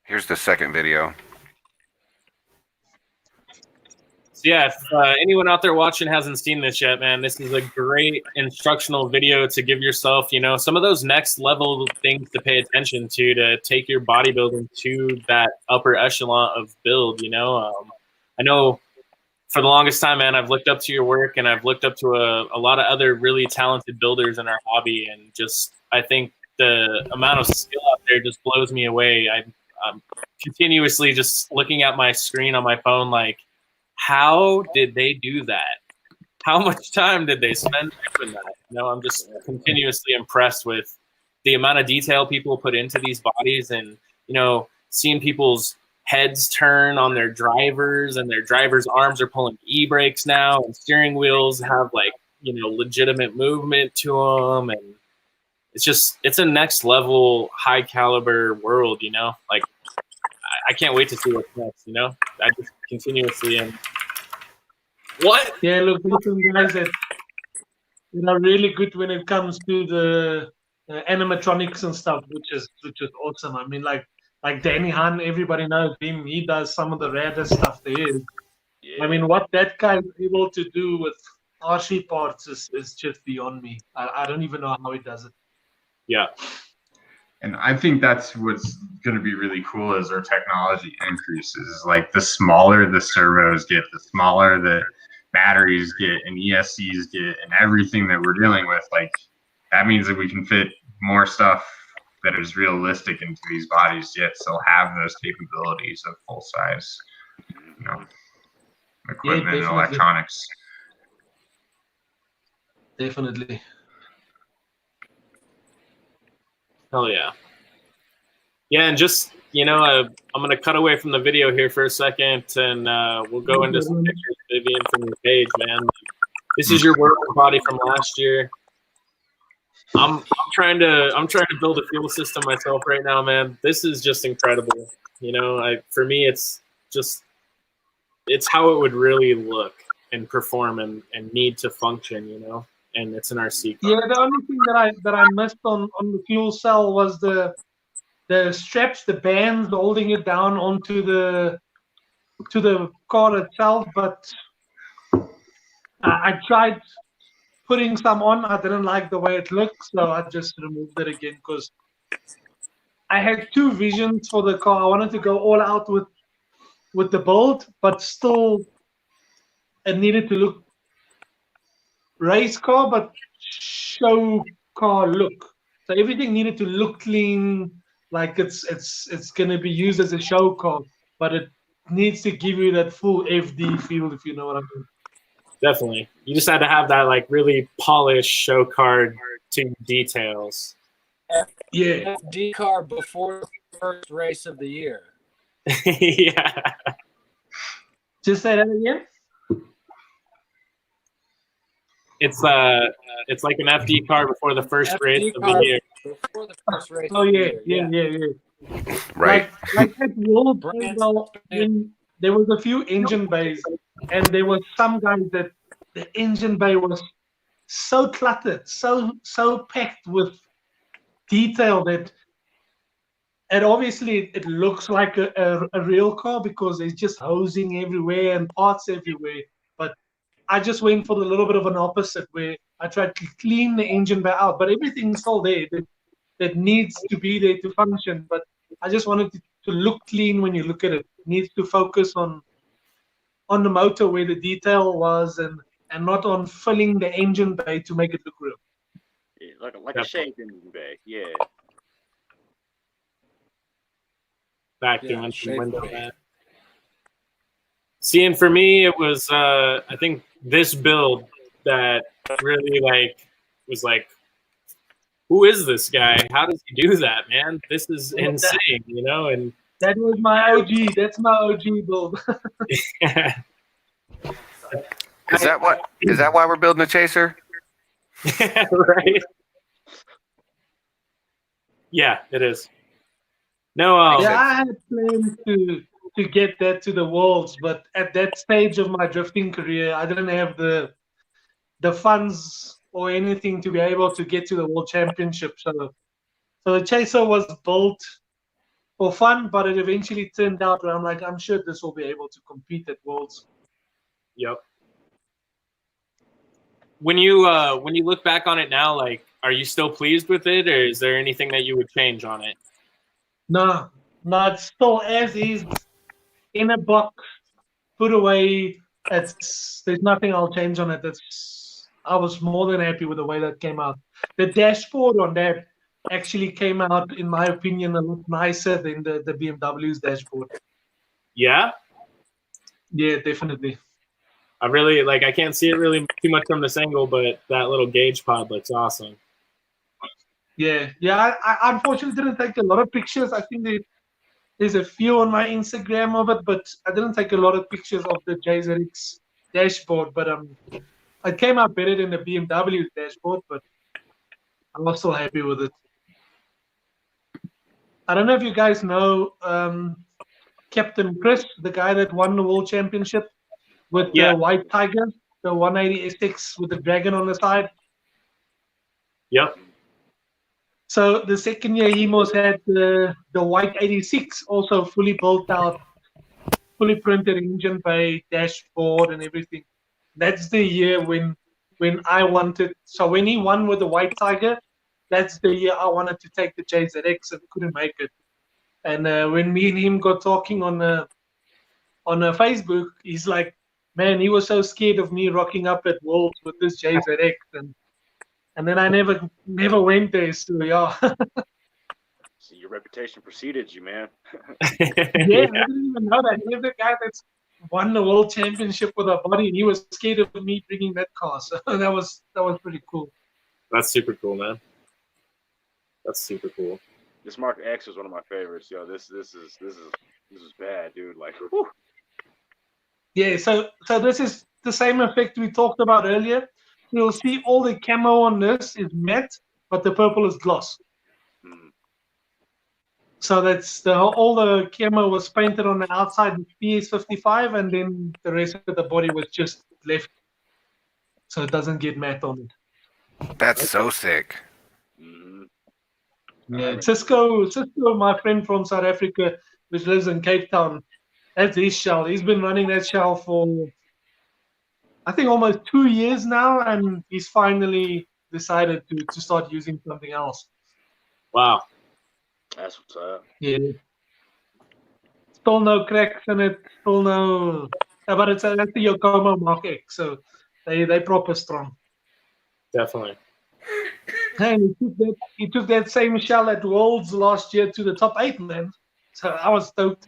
Here's the second video. So yeah, if anyone out there watching hasn't seen this yet, man, this is a great instructional video to give yourself, some of those next level things to pay attention to take your bodybuilding to that upper echelon of build. I know for the longest time, man, I've looked up to your work, and I've looked up to a lot of other really talented builders in our hobby, and just I think the amount of skill out there just blows me away. I'm continuously just looking at my screen on my phone like, how did they do that? How much time did they spend doing that? I'm just continuously impressed with the amount of detail people put into these bodies, and seeing people's heads turn on their drivers, and their drivers' arms are pulling e-brakes now, and steering wheels have legitimate movement to them, and it's a next level high caliber world. Like I can't wait to see what's next. I just continuously am. What? Yeah, look, there's some guys that are really good when it comes to the animatronics and stuff, which is awesome. I mean, like Danny Hahn, everybody knows him. He does some of the raddest stuff there is. Yeah. I mean, what that guy is able to do with RC parts is just beyond me. I don't even know how he does it. Yeah. And I think that's what's going to be really cool as our technology increases. Like the smaller the servos get, the smaller the batteries get, and ESCs get, and everything that we're dealing with, like that means that we can fit more stuff that is realistic into these bodies, yet still have those capabilities of full size, equipment and electronics. Definitely. Hell yeah. Yeah, and just, I'm going to cut away from the video here for a second, and we'll go into some pictures, Vivian, from your page, man. This is your workout body from last year. I'm trying to build a fuel system myself right now, man. This is just incredible. For me, it's how it would really look and perform and need to function, and it's an RC car. Yeah, the only thing that I missed on the fuel cell was the straps, the bands holding it down onto the car itself, but I tried putting some on. I didn't like the way it looked, so I just removed it again, because I had 2 visions for the car. I wanted to go all out with the build, but still it needed to look race car, but show car look. So everything needed to look clean, like it's gonna be used as a show car, but it needs to give you that full FD feel, if you know what I mean. Definitely. You just had to have that really polished show car to details. Yeah. FD car before the first race of the year. Yeah. Just say that again. It's like an FD car before the first race of the year. Before the first race. Oh yeah. Right. Like at World, there was a few engine bays and there was some guys that the engine bay was so cluttered, so packed with detail that, and obviously it looks like a real car because there's just hosing everywhere and parts everywhere. But I just went for a little bit of an opposite where I tried to clean the engine bay out, but everything's still there that needs to be there to function. But I just wanted to look clean when you look at it. It needs to focus on the motor where the detail was and not on filling the engine bay to make it look real. Yeah, like a shaved engine bay. Yeah. Vacuum Yeah, and shape window bay. mat. See, and for me, it was I think this build that really was like, who is this guy? How does he do that, man? This is insane, you know? And That was my OG. That's my OG build. Is that why we're building a chaser? right? Yeah, it is. No, Yeah, I had plans to get that to the Worlds, but at that stage of my drifting career, I didn't have the funds or anything to be able to get to the World Championship. So the Chaser was built for fun, but it eventually turned out where I'm like, I'm sure this will be able to compete at Worlds. Yep. When you look back on it now, like, are you still pleased with it, or is there anything that you would change on it? No, it's still as is, in a box, put away. There's nothing I'll change on it. I was more than happy with the way that came out. The dashboard on that actually came out, in my opinion, a lot nicer than the BMW's dashboard. Yeah? Yeah, definitely. I really, like, I can't see it really too much from this angle, but that little gauge pod looks awesome. Yeah. I unfortunately didn't take a lot of pictures. I think there's a few on my Instagram of it, but I didn't take a lot of pictures of the JZX dashboard. But it came out better than the BMW dashboard, but I'm not still happy with it. I don't know if you guys know Captain Chris, the guy that won the World Championship with the White Tiger, the 180 SX with the dragon on the side. Yep. So the second year, he must had the White 86, also fully built out, fully printed engine bay, dashboard, and everything. That's the year when I wanted. So when he won with the White Tiger, that's the year I wanted to take the JZX and couldn't make it. And when me and him got talking on Facebook, he's like, "Man, he was so scared of me rocking up at Worlds with this JZX." And then I never went there, so yeah. So your reputation preceded you, man. Yeah, I didn't even know that. He's the guy that's won the World Championship with a body, and he was scared of me bringing that car. So that was pretty cool. That's super cool, man. That's super cool. This Mark X is one of my favorites. Yo, this is bad, dude. Like, whew. Yeah, so this is the same effect we talked about earlier. You'll see all the camo on this is matte, but the purple is gloss. So that's all the camo was painted on the outside with PS55, and then the rest of the body was just left, so it doesn't get matte on it. That's so sick. Yeah, Cisco, my friend from South Africa, which lives in Cape Town, that's his shell. He's been running that shell for, I think, almost 2 years now, and he's finally decided to start using something else. Wow. That's what's up. Yeah. Still no cracks in it. Still no. But that's the Yokomo Mark X, so they proper strong. Definitely. And he took that same shell at Worlds last year to the top 8, man. So I was stoked.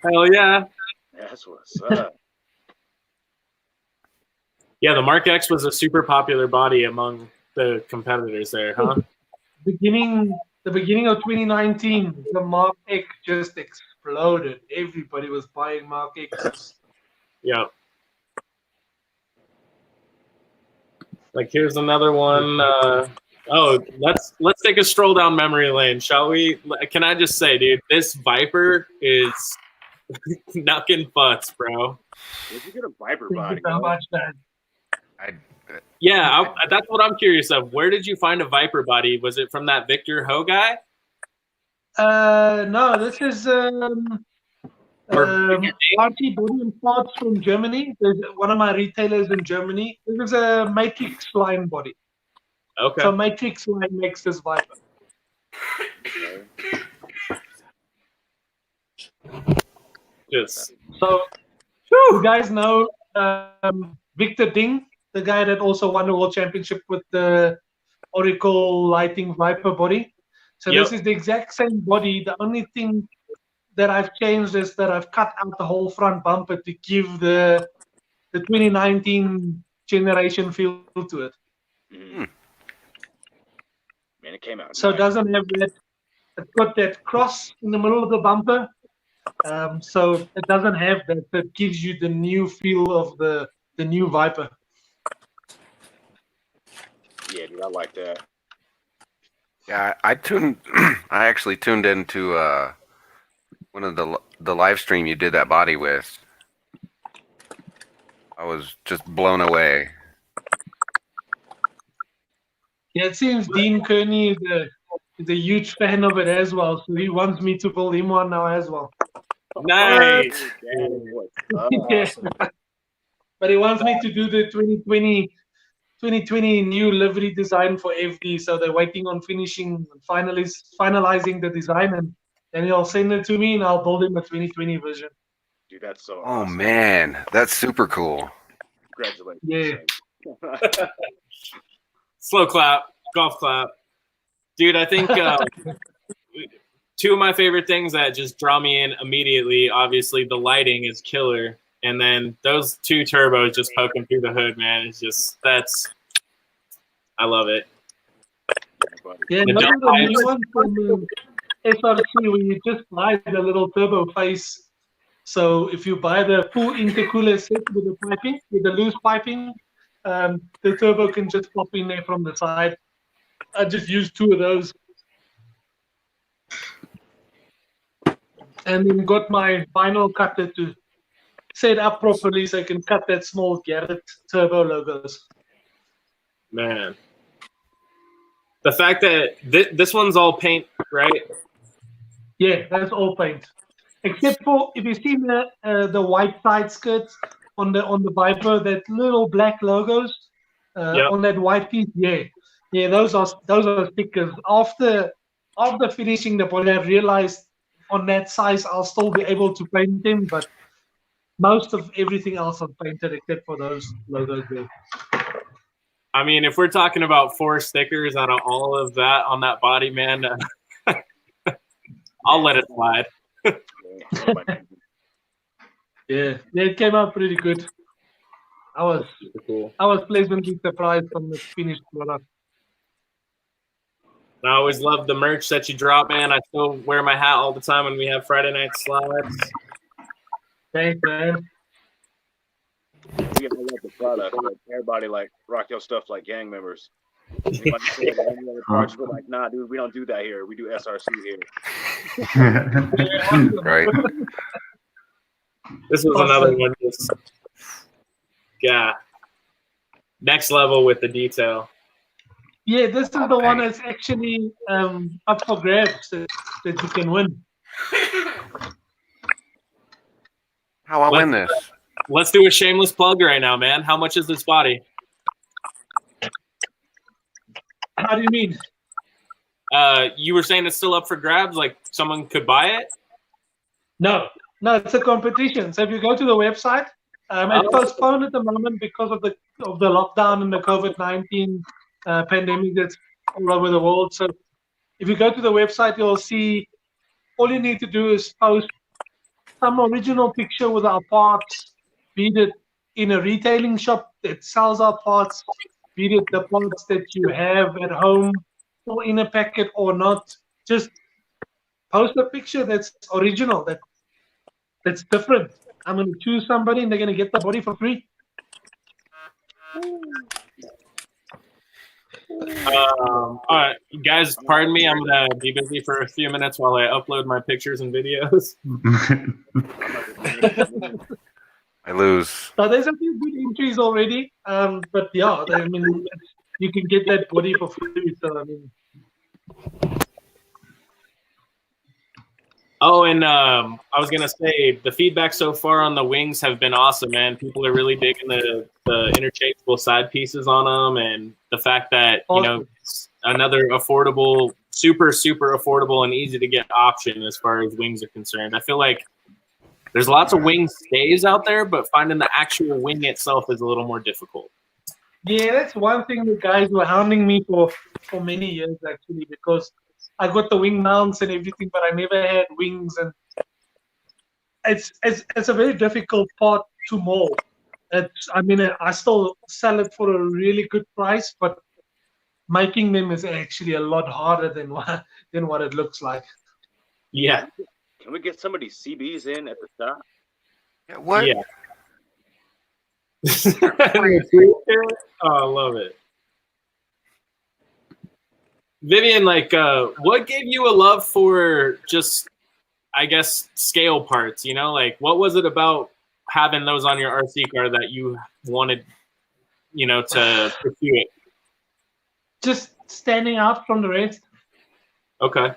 Hell yeah. That's what's up. Yeah, the Mark X was a super popular body among the competitors there, huh? The beginning of 2019, the Mark X just exploded. Everybody was buying Mark X's. Yeah. Like, here's another one. Let's take a stroll down memory lane, shall we? Can I just say, dude, this Viper is Knuckin' butts, bro. Where'd you get a Viper Thank body? you so bro? much, man. Yeah, that's what I'm curious of. Where did you find a Viper body? Was it from that Victor Ho guy? No, this is RT Body and Parts from Germany. There's one of my retailers in Germany. This is a Matrix line body. Okay. So Matrix line makes this Viper. Just So you guys know Victor Ding, the guy that also won the World Championship with the Oracle Lighting Viper body. So Yep. this is the exact same body. The only thing that I've changed is that I've cut out the whole front bumper to give the 2019 generation feel to it. Man, it came out. So it nice. doesn't have that. It's got that cross in the middle of the bumper. So it doesn't have that. That gives you the new feel of the new Viper. Yeah, dude, I like that. Yeah, I actually tuned into one of the live stream you did that body with. I was just blown away. Yeah, it seems Dean Kearney is a huge fan of it as well. So he wants me to build him one now as well. nice. Yeah. But he wants me to do the 2020 new livery design for FD. So they're waiting on finalizing the design, and then he'll send it to me, and I'll build him a 2020 version. Dude, that's so Oh awesome. man, that's super cool. Congratulations. Yeah. Slow clap, golf clap. Dude, I think two of my favorite things that just draw me in immediately, obviously the lighting is killer. And then those two turbos just poking through the hood, man. It's just, I love it. Yeah, The those jump are the new heights. one from SRC where you just buy the little turbo face. So if you buy the full intercooler set with the piping, with the loose piping, the turbo can just pop in there from the side. I just used two of those. And then got my vinyl cutter to set up properly so I can cut that small Garrett turbo logos. Man. The fact that this one's all paint, right? Yeah, that's all paint. Except for if you see the white side skirts on the Viper, that little black logos Yep. on that white piece, yeah, those are stickers. After finishing the body, I realized on that size I'll still be able to paint them, but most of everything else I've painted except for those logos there. I mean, if we're talking about 4 stickers out of all of that on that body, man, I'll let it slide. Yeah, it came out pretty good. I was pleasantly surprised from the finished product. I always love the merch that you drop, man. I still wear my hat all the time when we have Friday night slides. Thanks, man. We love the product. Like, everybody like rock your stuff like gang members. Anybody say any other parts, we're like, nah, dude, we don't do that here. We do SRC here. Right. This was another one. Just, yeah, next level with the detail. Yeah, this is the one that's actually up for grabs that you can win. How I win this? Let's do a shameless plug right now, man. How much is this body? How do you mean? You were saying it's still up for grabs, like someone could buy it? No, it's a competition. So if you go to the website, it's postponed at the moment because of the lockdown and the COVID-19 pandemic that's all over the world. So if you go to the website, you'll see all you need to do is post some original picture with our parts, be it in a retailing shop that sells our parts, be it the parts that you have at home or in a packet or not. Just post a picture that's original, that's different. I'm going to choose somebody and they're going to get the body for free. All right, guys, pardon me. I'm gonna be busy for a few minutes while I upload my pictures and videos. I lose. So there's a few good entries already. But yeah, I mean, you can get that body for free. So I mean. Oh, and I was gonna say the feedback so far on the wings have been awesome, man. People are really digging the interchangeable side pieces on them, and the fact that it's another affordable, super affordable and easy to get option as far as wings are concerned. I feel like there's lots of wing stays out there, but finding the actual wing itself is a little more difficult. Yeah, that's one thing the guys were hounding me for many years actually, because I got the wing mounts and everything, but I never had wings, and it's a very difficult part to mold. I mean, I still sell it for a really good price, but making them is actually a lot harder than what it looks like. Yeah. Can we get somebody CBs in at the shop? Yeah, what? Yeah. Oh, I love it. Vivian, like, what gave you a love for just, I guess, scale parts? You know, like, what was it about having those on your RC car that you wanted, you know, to pursue it? Just standing out from the rest. Okay.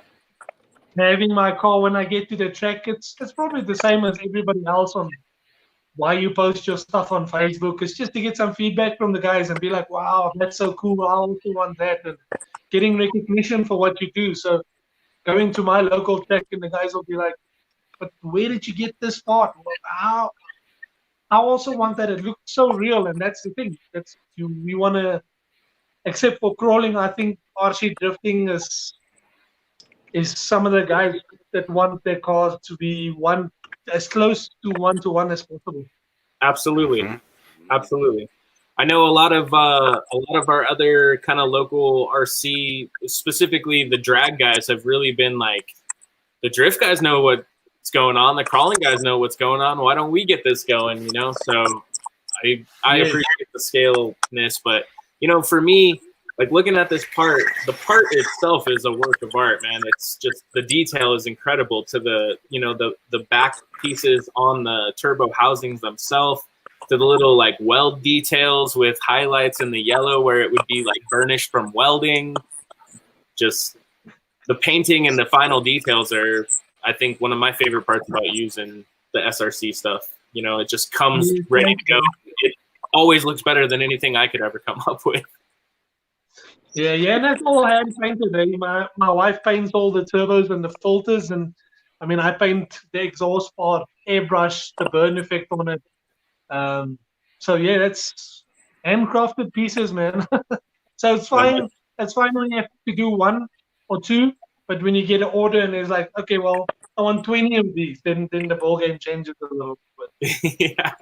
Having my car when I get to the track, it's probably the same as everybody else on why you post your stuff on Facebook. It's just to get some feedback from the guys and be like, wow, that's so cool. I also want that. And getting recognition for what you do. So going to my local track and the guys will be like, but where did you get this part? How? I also want that. It looks so real. And that's the thing. We want to, except for crawling, I think RC drifting is some of the guys that want their cars to be as close to one as possible. Absolutely. Absolutely. I know a lot of our other kind of local RC, specifically the drag guys, have really been like, the drift guys know what's going on, the crawling guys know what's going on. Why don't we get this going? You know, so I appreciate the scaleness, but you know, for me, like looking at this part, the part itself is a work of art, man. It's just the detail is incredible to the the back pieces on the turbo housings themselves, to the little like weld details with highlights in the yellow where it would be like burnished from welding. Just the painting and the final details are, I think, one of my favorite parts about using the SRC stuff. You know, it just comes ready to go. It always looks better than anything I could ever come up with. Yeah, and that's all hand painted. My wife paints all the turbos and the filters, and I mean, I paint the exhaust part, airbrush, the burn effect on it. So yeah, that's handcrafted pieces, man. So it's fine. It's fine when you have to do one or two, but when you get an order and it's like, okay, well, I want 20 of these, then the ball game changes a little bit. Yeah.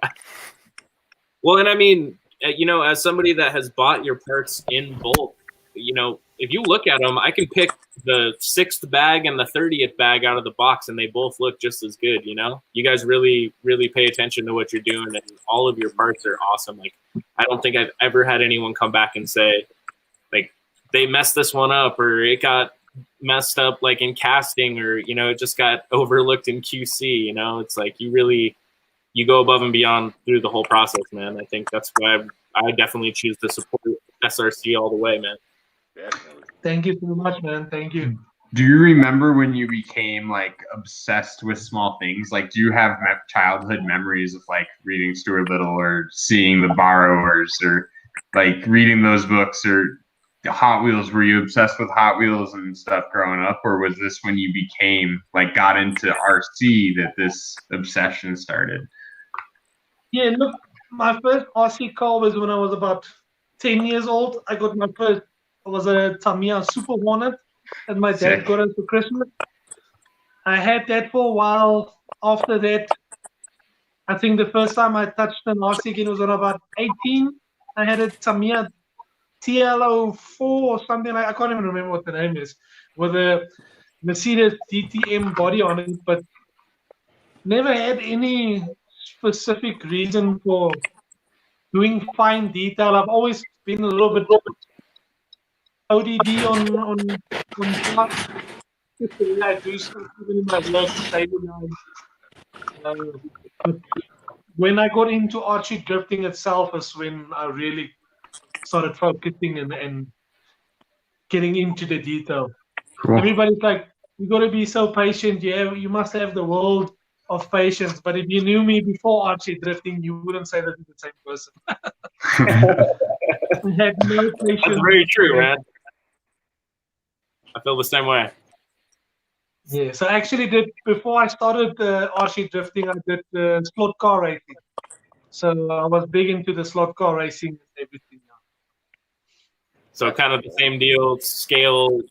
Well, and I mean, you know, as somebody that has bought your parts in bulk, you know, if you look at them, I can pick the 6th bag and the 30th bag out of the box, and they both look just as good. You know, you guys really, really pay attention to what you're doing, and all of your parts are awesome. Like, I don't think I've ever had anyone come back and say, like, they messed this one up, or it got messed up, like in casting, or, you know, it just got overlooked in QC. You know, it's like you go above and beyond through the whole process, man. I think that's why I definitely choose to support SRC all the way, man. Definitely. Thank you so much, man. Thank you. Do you remember when you became like obsessed with small things? Like, do you have childhood memories of like reading Stuart Little or seeing The Borrowers or like reading those books or the Hot Wheels? Were you obsessed with Hot Wheels and stuff growing up, or was this when you got into RC that this obsession started? Yeah, look, my first RC car was when I was about 10 years old. I got my first. It was a Tamiya Super Hornet that my dad got us for Christmas. I had that for a while. After that, I think the first time I touched an RC again was when I was about 18. I had a Tamiya TLO4 or something like, I can't even remember what the name is, with a Mercedes DTM body on it, but never had any specific reason for doing fine detail. I've always been a little bit ODD on parts. Just the way I do stuff, even in my work daily life. But when I got into archery drifting itself is when I really started focusing and getting into the detail. Cool. Everybody's like, you got to be so patient. You must have the world of patience. But if you knew me before archery drifting, you wouldn't say that you're the same person. I had no patience. That's very true, man. I feel the same way. Yeah, so I actually did, before I started archery drifting, I did slot car racing. So I was big into the slot car racing and everything. So kind of the same deal, scale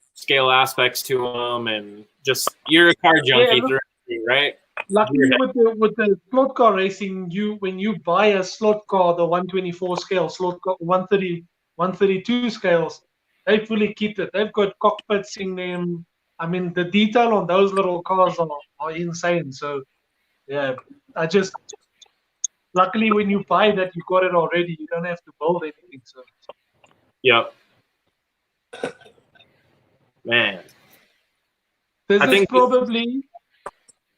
aspects to them, and just you're a car junkie through and through, right? Luckily, with the slot car racing, when you buy a slot car, the 124 scale, slot car, 130, 132 scales, they fully kit it. They've got cockpits in them. I mean, the detail on those little cars are insane. So, yeah, luckily when you buy that, you got it already. You don't have to build anything. So, yep. Man, this is probably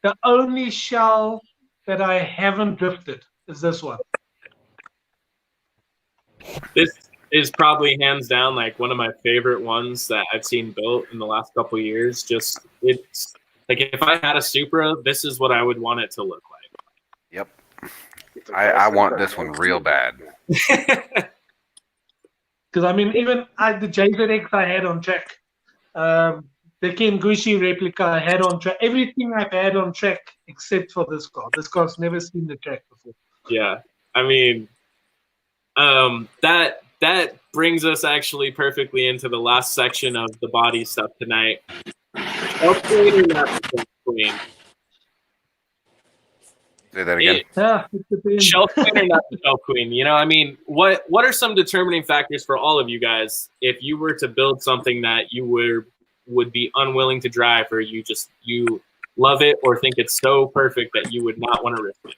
the only shell that I haven't drifted. Is this one? This is probably hands down like one of my favorite ones that I've seen built in the last couple of years. Just it's like if I had a Supra, this is what I would want it to look like. Yep. I want this one real bad. Because I mean, even the JZX I had on track, the Kengushi replica I had on track, everything I've had on track except for this car. This car's never seen the track before. Yeah, I mean, that brings us actually perfectly into the last section of the body stuff tonight. Shelf queen or not shelf queen? Say that again. Shelf queen or not the shelf queen? You know, I mean, what are some determining factors for all of you guys if you were to build something that you would be unwilling to drive, or you love it or think it's so perfect that you would not want to risk it?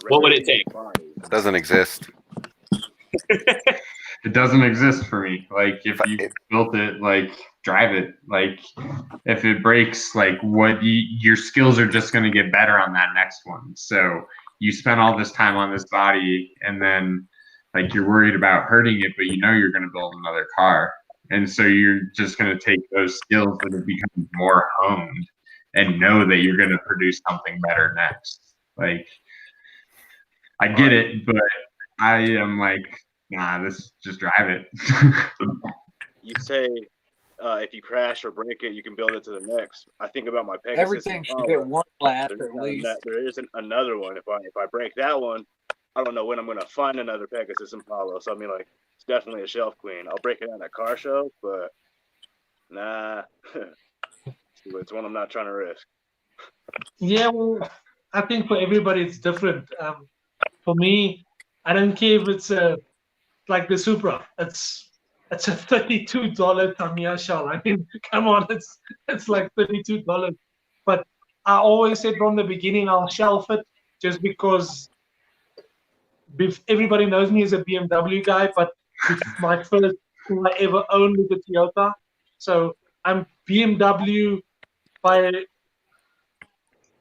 What would it take? It doesn't exist. It doesn't exist for me. Like if you built it, like drive it. Like if it breaks, like your skills are just going to get better on that next one. So you spend all this time on this body, and then like you're worried about hurting it, but you know you're going to build another car, and so you're just going to take those skills that have become more honed and know that you're going to produce something better next. Like I get it, but I am like, nah, just drive it. You say if you crash or break it, you can build it to the next. I think about my Pegasus. Everything should get one lap at least. There isn't another one. If I break that one, I don't know when I'm going to find another Pegasus Impala. So I mean, like, it's definitely a shelf queen. I'll break it on a car show, but nah, it's one I'm not trying to risk. Yeah, well, I think for everybody it's different. For me, I don't care if it's like the Supra. It's a $32 Tamiya shell. I mean, come on, it's like $32. But I always said from the beginning I'll shelf it just because everybody knows me as a BMW guy, but it's my first car I ever owned with a Toyota. So I'm BMW by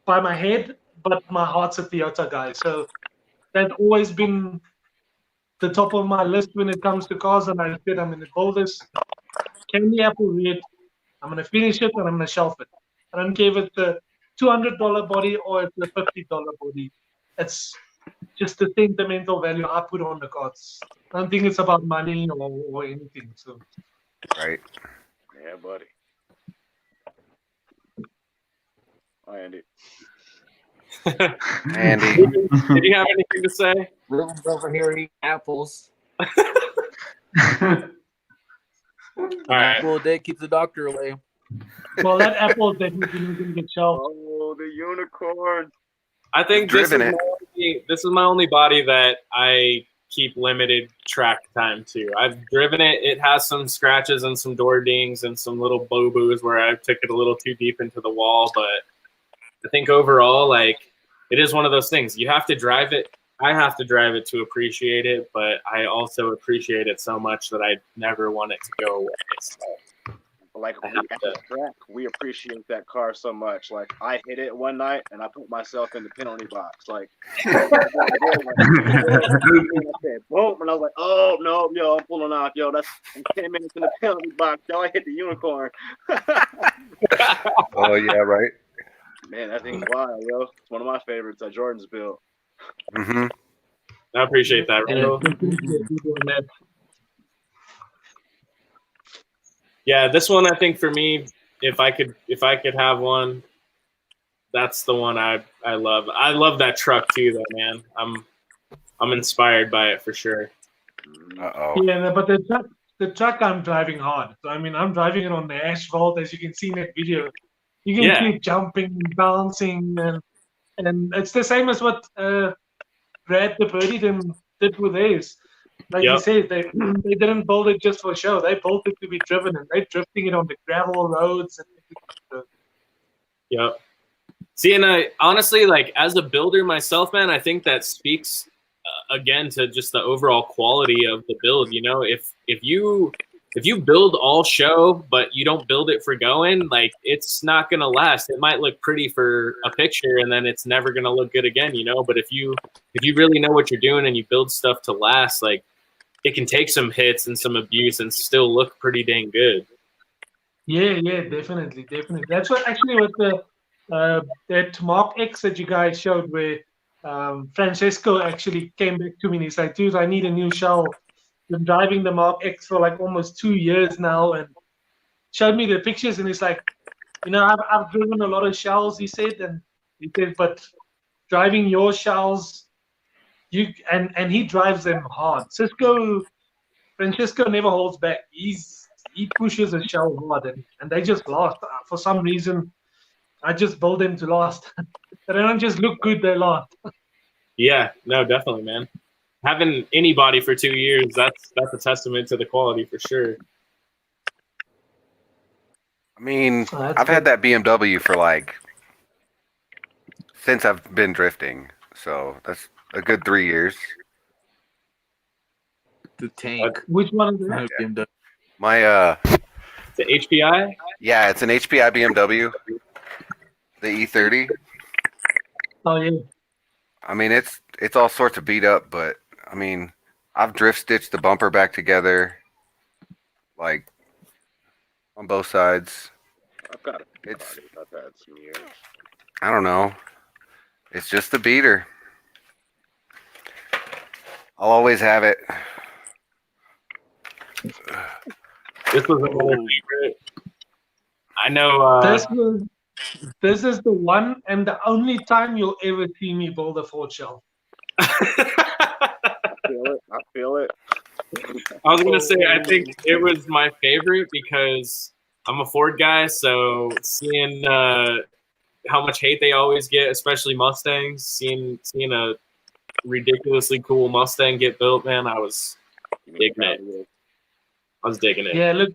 my head, but my heart's a Toyota guy. So that's always been the top of my list when it comes to cars, and I said I'm going to build this candy apple red. I'm going to finish it, and I'm going to shelf it. I don't care if it's a $200 body or it's a $50 body. It's just the sentimental value I put on the cars. I don't think it's about money or anything. So, Right. Yeah, buddy. Hi, Andy. Andy. Did you have anything to say? Ruben's over here eating apples. All right. Apple a day keeps the doctor away. well, that apple is definitely going to get shelved. Oh, the unicorn. I think this is my only body that I keep limited track time to. I've driven it. It has some scratches and some door dings and some little boo-boos where I took it a little too deep into the wall. But I think overall, like, it is one of those things. You have to drive it I have to drive it to appreciate it, but I also appreciate it so much that I never want it to go away. So Like I have at to. the track, we appreciate that car so much. Like I hit it one night and I put myself in the penalty box. Like, I said, boom, and I was like, oh no, yo, I'm pulling off, yo. That's 10 minutes in the penalty box, yo. I hit the unicorn. Oh yeah, right. Man, that thing's wild, yo. It's one of my favorites that Jordan's built. Mm-hmm. I appreciate that, Randall. Yeah, this one I think for me, if I could have one, that's the one I love. I love that truck too, though, man. I'm inspired by it for sure. Uh-oh. Yeah, but the truck I'm driving hard. So I mean, I'm driving it on the asphalt, as you can see in that video. You can see it jumping and bouncing, and it's the same as what Brad the Birdie did with theirs. Like you said, they didn't build it just for show. They built it to be driven, and they're drifting it on the gravel roads. Yep. See, and I honestly, like, as a builder myself, man, I think that speaks again to just the overall quality of the build. You know, if you build all show but you don't build it for going, like, it's not gonna last. It might look pretty for a picture and then it's never gonna look good again, you know. But if you really know what you're doing and you build stuff to last, like, it can take some hits and some abuse and still look pretty dang good. Yeah, definitely. That's what the that Mark X that you guys showed, where Francesco actually came back to me and he's like, dude, I need a new shell. Been driving the Mark X for like almost 2 years now, and showed me the pictures, and he's like, you know, I've driven a lot of shells, he said, but driving your shells, and he drives them hard. Francesco never holds back. He pushes a shell hard, and they just last. For some reason, I just build them to last. They don't just look good, they last. Yeah, no, definitely, man. Having anybody for 2 years, that's a testament to the quality for sure. I mean, I've had that BMW for since I've been drifting, so that's a good 3 years. The tank. Which one is that? My The HPI? Yeah, it's an HPI BMW, the E30. Oh yeah. I mean, it's all sorts of beat up, but I mean, I've drift stitched the bumper back together, like, on both sides. I've had some years. I don't know. It's just the beater. I'll always have it. This was another favorite. I know. This is the one and the only time you'll ever see me build a Ford shell. I feel it. I was gonna say, I think it was my favorite because I'm a Ford guy, so seeing how much hate they always get, especially Mustangs, seeing a ridiculously cool Mustang get built, man, I was digging it. Yeah, look,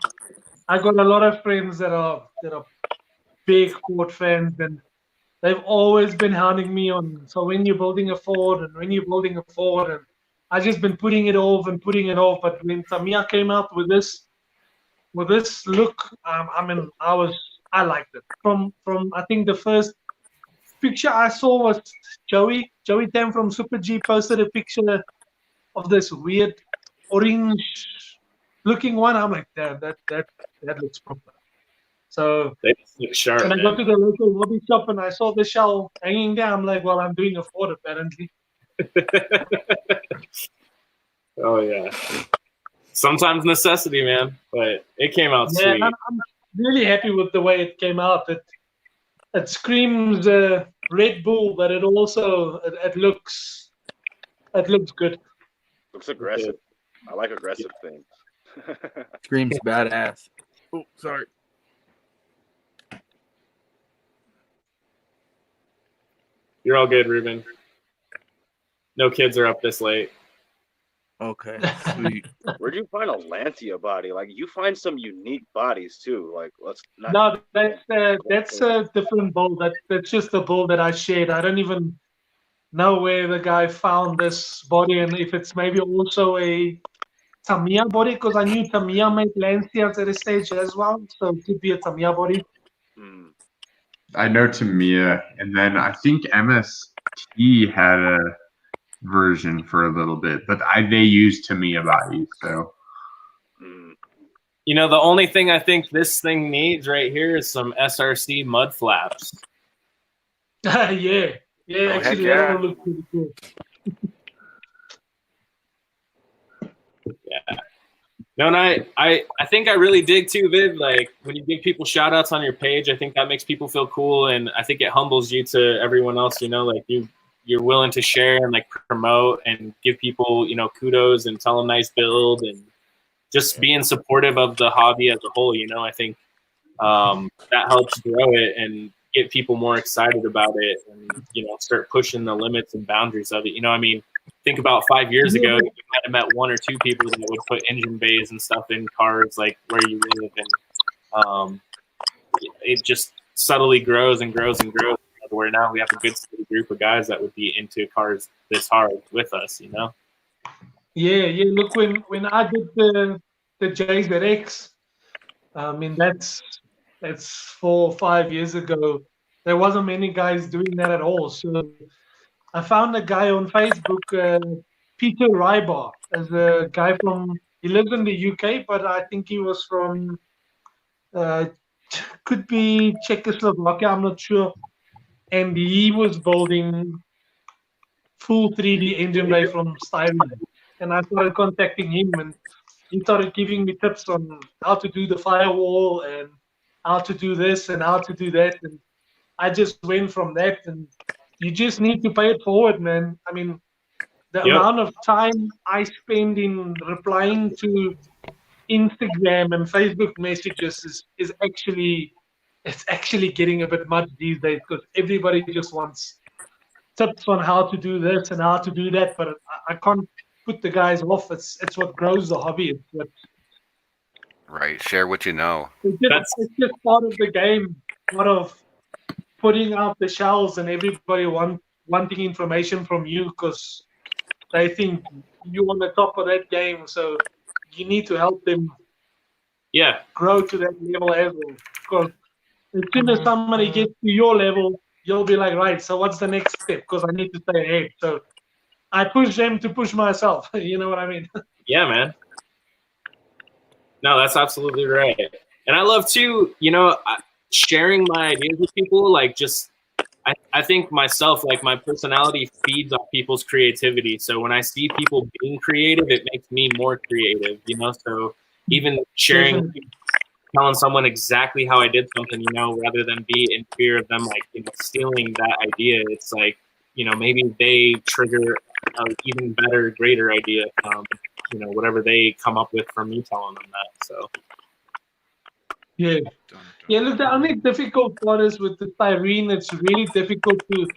I got a lot of friends that are big Ford fans, and they've always been hounding me on. So when you're building a Ford, and I've just been putting it off. But when Tamiya came out with this look, I liked it. From I think the first picture I saw was Joey Tam from Super G posted a picture of this weird orange looking one. I'm like, damn, that looks proper. So they look sharp, when I got to the local hobby shop and I saw the shell hanging there, I'm like, well, I'm doing a Ford apparently. Oh yeah. Sometimes necessity, man. But it came out sweet. I'm really happy with the way it came out. It screams Red Bull, but it also it looks good. Looks aggressive. I like aggressive things. Screams badass. Oh, sorry. You're all good, Ruben. No kids are up this late. Okay, sweet. Where'd you find a Lancia body? Like, you find some unique bodies too. Like, let's not. No, that's a different bull. That's just the bull that I shared. I don't even know where the guy found this body and if it's maybe also a Tamiya body, because I knew Tamiya made Lanciers at a stage as well, so it could be a Tamiya body. Hmm. I know Tamiya, and then I think MST had a version for a little bit, but they used Tamiya bodies, so. Hmm. You know, the only thing I think this thing needs right here is some SRC mud flaps. Yeah, Oh, heck actually, yeah. that would look pretty cool. Yeah. No, and I think I really dig too, Viv. Like when you give people shout outs on your page, I think that makes people feel cool, and I think it humbles you to everyone else. You know, like you're willing to share and like promote and give people, you know, kudos and tell them nice build and just being supportive of the hobby as a whole. You know, I think that helps grow it and get people more excited about it, and you know, start pushing the limits and boundaries of it. You know, I mean, think about 5 years ago, you might have met 1 or 2 people that would put engine bays and stuff in cars like where you live, and it just subtly grows and grows and grows. Where now we have a good steady group of guys that would be into cars this hard with us, you know. Yeah. Look, when I did the JZX, I mean that's 4 or 5 years ago. There wasn't many guys doing that at all. So I found a guy on Facebook, Peter Rybar, as a guy he lives in the UK, but I think he was from, could be Czechoslovakia, I'm not sure. And he was building full 3D engine bay from styrene. And I started contacting him, and he started giving me tips on how to do the firewall and how to do this and how to do that. And I just went from that, and you just need to pay it forward, man. I mean, the amount of time I spend in replying to Instagram and Facebook messages is actually getting a bit much these days, because everybody just wants tips on how to do this and how to do that. But I can't put the guys off. It's what grows the hobby. Right. Share what you know. It's just part of the game, part of putting out the shells and everybody wanting information from you because they think you're on the top of that game. So you need to help them grow to that level as well. Because as soon as somebody gets to your level, you'll be like, right, so what's the next step? Because I need to stay ahead. So I push them to push myself. You know what I mean? Yeah, man. No, that's absolutely right. And I love too, you know, sharing my ideas with people. Like just, I think myself, like my personality feeds off people's creativity. So when I see people being creative, it makes me more creative, you know? So even sharing, telling someone exactly how I did something, you know, rather than be in fear of them, like, you know, stealing that idea. It's like, you know, maybe they trigger an even better, greater idea, you know, whatever they come up with from me telling them that. So. Yeah. Look, the only difficult part is with the styrene, it's really difficult to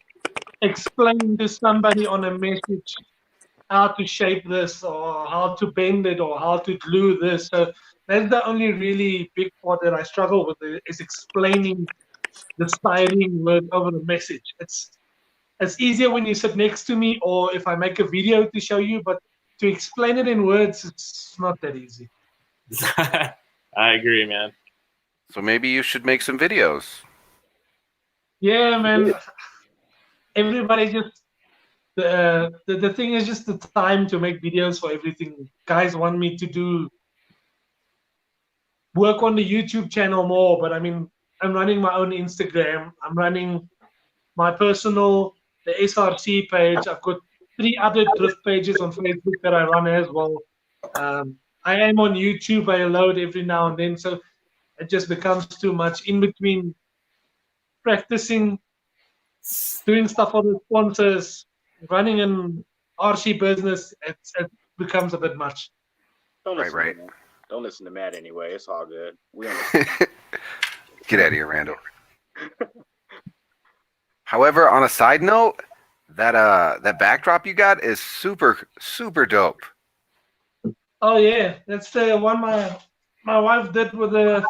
explain to somebody on a message how to shape this or how to bend it or how to glue this. So that's the only really big part that I struggle with, is explaining the styrene word over the message. It's easier when you sit next to me or if I make a video to show you, but to explain it in words, it's not that easy. I agree, man. So maybe you should make some videos. Yeah, man. Everybody just the thing is just the time to make videos for everything. Guys want me to work on the YouTube channel more, but I mean, I'm running my own Instagram. I'm running my personal, the SRC page. I've got 3 other drift pages on Facebook that I run as well. I am on YouTube. I load every now and then, so it just becomes too much. In between practicing, doing stuff for the sponsors, running an RC business, it becomes a bit much. Right. Don't listen to Matt anyway. It's all good. We Get out of here, Randall. However, on a side note, that backdrop you got is super, super dope. Oh yeah, that's the one my wife did with a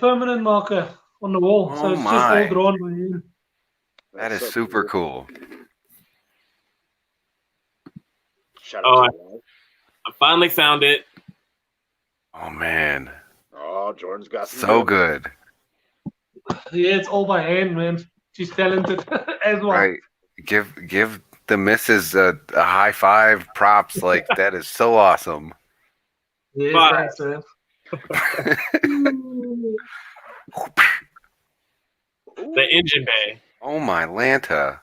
permanent marker on the wall. Oh so it's my. just all drawn by you. That is super cool. Shout Oh, out to you. I finally found it. Oh man, Oh, Jordan's got some so good. good. Yeah, it's all by hand, man. She's talented as well. Right. Give the missus a high five, props. Like that is so awesome. Yeah, Five. thanks, man. The engine bay. Oh my Lanta.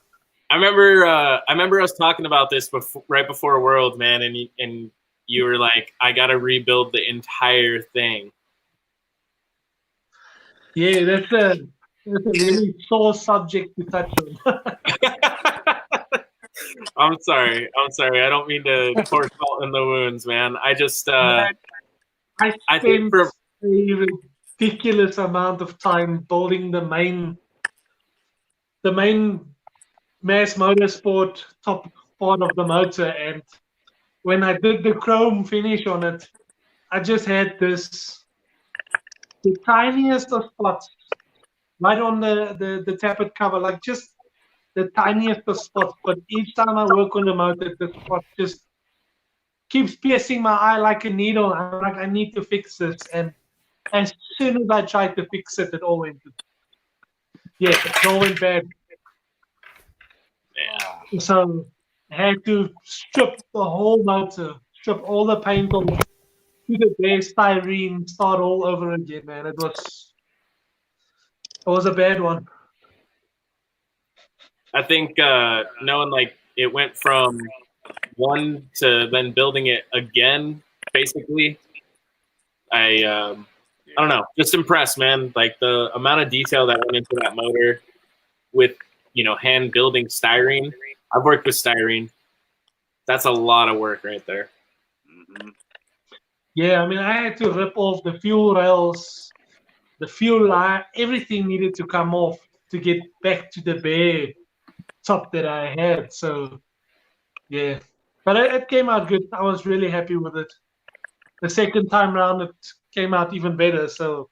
I remember us talking about this right before World, man, and you were like, I gotta rebuild the entire thing. Yeah, that's a really sore subject to touch on. I'm sorry. I don't mean to pour salt in the wounds, man. I just I I think spent a ridiculous amount of time building the main mass motorsport top part of the motor, and when I did the chrome finish on it, I just had the tiniest of spots right on the tappet cover, like just the tiniest of spots. But each time I work on the motor, the spot just keeps piercing my eye like a needle. I'm like, I need to fix this. And as soon as I tried to fix it, it all went bad. Yeah. So I had to strip the whole motor, strip all the paint on to the bare styrene, start all over again, man. It was a bad one. I think knowing like it went from one to then building it again, basically. I don't know, just impressed, man. Like the amount of detail that went into that motor with, hand building styrene. I've worked with styrene. That's a lot of work right there. Mm-hmm. Yeah, I mean, I had to rip off the fuel rails, the fuel line, everything needed to come off to get back to the bare top that I had. So, yeah. But it came out good. I was really happy with it. The second time round, it came out even better. So,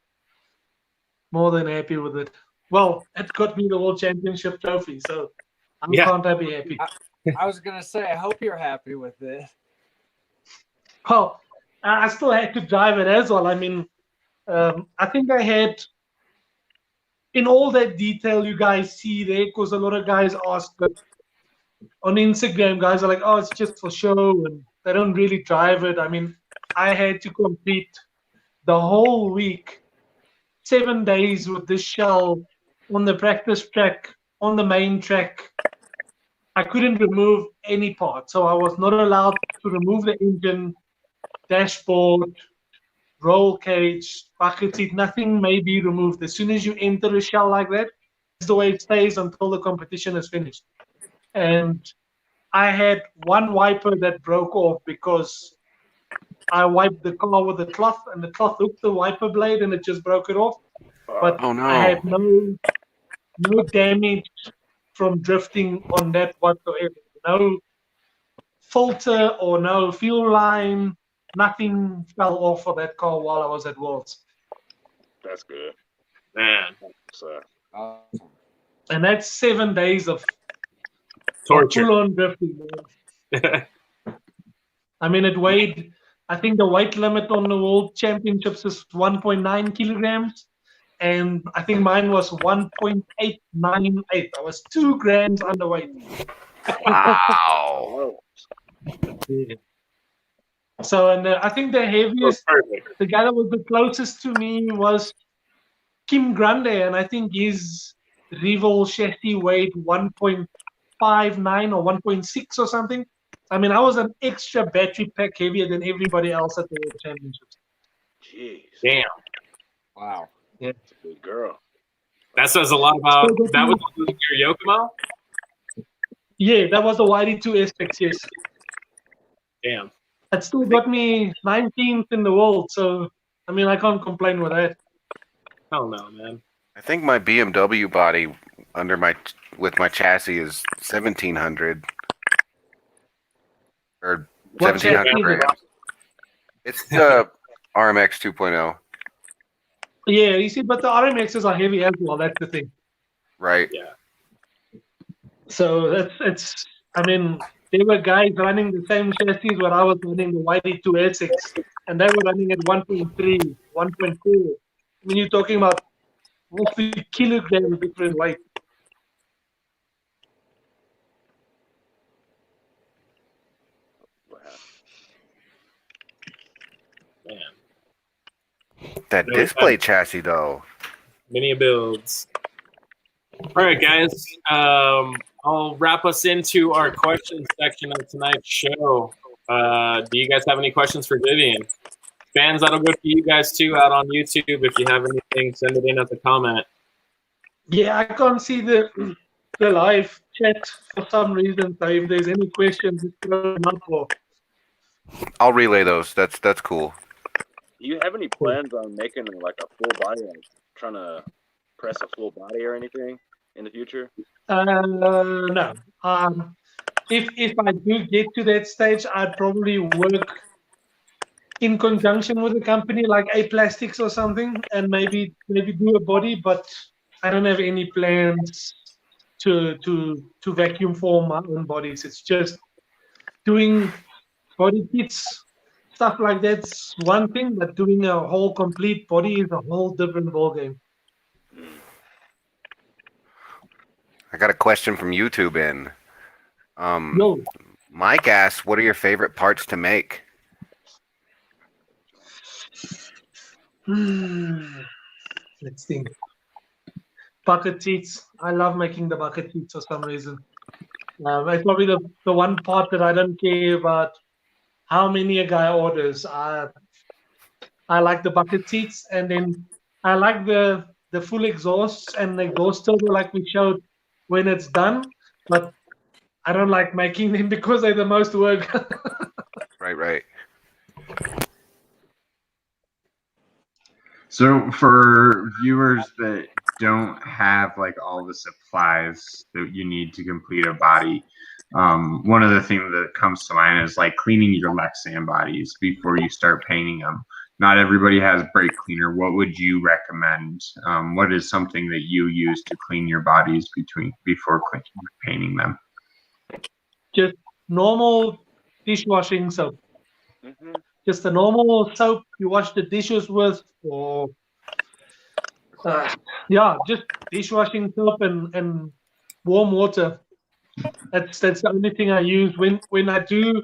more than happy with it. Well, it got me the World Championship trophy. So, I can't be happy. I was going to say, I hope you're happy with it. Well, I still had to drive it as well. I mean, I think I had, in all that detail you guys see there, because a lot of guys ask, but on Instagram, guys are like, oh, it's just for show, and they don't really drive it. I mean, I had to complete the whole week, 7 days with this shell on the practice track, on the main track. I couldn't remove any part, so I was not allowed to remove the engine, dashboard, roll cage, bucket seat, nothing may be removed. As soon as you enter a shell like that, that's the way it stays until the competition is finished. And I had one wiper that broke off because I wiped the car with a cloth, and the cloth hooked the wiper blade, and it just broke it off. But Oh no. I had no damage from drifting on that whatsoever. No filter or no fuel line. Nothing fell off of that car while I was at Worlds. That's good. Man. So, And that's 7 days of Torture. full-on drifting. I mean, it weighed, I think the weight limit on the World Championships is 1.9 kilograms. And I think mine was 1.898. I was 2 grams underweight. Wow. Yeah. So, and I think the heaviest, the guy that was the closest to me was Kim Grande, and I think his Rival chassis weighed 1.59 or 1.6 or something. I mean, I was an extra battery pack heavier than everybody else at the World Championships. jeez. Damn. Wow. That's a good girl. That says a lot about that was your Yokomo? Yeah, that was the YD2 SX, yes. Damn. It still got me 19th in the world, so I mean, I can't complain with that. Hell no, man. I think my BMW body with my chassis is 1700 or What 1700 chassis is it? grams. It's the RMX 2.0, Yeah, you see, but the RMXs are heavy as well. That's the thing. right? Yeah. So it's. I mean, there were guys running the same chassis where I was running the YD2 SX, and they were running at 1.3, 1.4. I mean, you're talking about roughly kilogram different weight. Man, That No, display chassis though. mini builds. All right, guys. I'll wrap us into our questions section of tonight's show. Do you guys have any questions for Vivian? Fans, that'll go to you guys too out on YouTube. If you have anything, send it in as a comment. Yeah, I can't see the live chat for some reason. So if there's any questions, just throw them up. Or I'll relay those. That's cool. Do you have any plans on making like a full body, like trying to press a full body or anything in the future? no. If I do get to that stage, I'd probably work in conjunction with a company like A Plastics or something, and maybe do a body. But I don't have any plans to vacuum form my own bodies. It's just doing body kits, stuff like that's one thing, but doing a whole complete body is a whole different ballgame. I got a question from YouTube in. Yo, Mike asks, what are your favorite parts to make? let's think. Bucket seats. I love making the bucket seats for some reason. It's probably the one part that I don't care about how many a guy orders. I like the bucket seats, and then I like the full exhausts and the exhaust turbo like we showed when it's done, but I don't like making them because they're the most work. Right. So for viewers that don't have like all the supplies that you need to complete a body, one of the things that comes to mind is like cleaning your Lexan bodies before you start painting them. Not everybody has brake cleaner. What would you recommend? What is something that you use to clean your bodies before painting them? Just normal dishwashing soap. Mm-hmm. Just a normal soap you wash the dishes with, or just dishwashing soap and warm water. That's the only thing I use when I do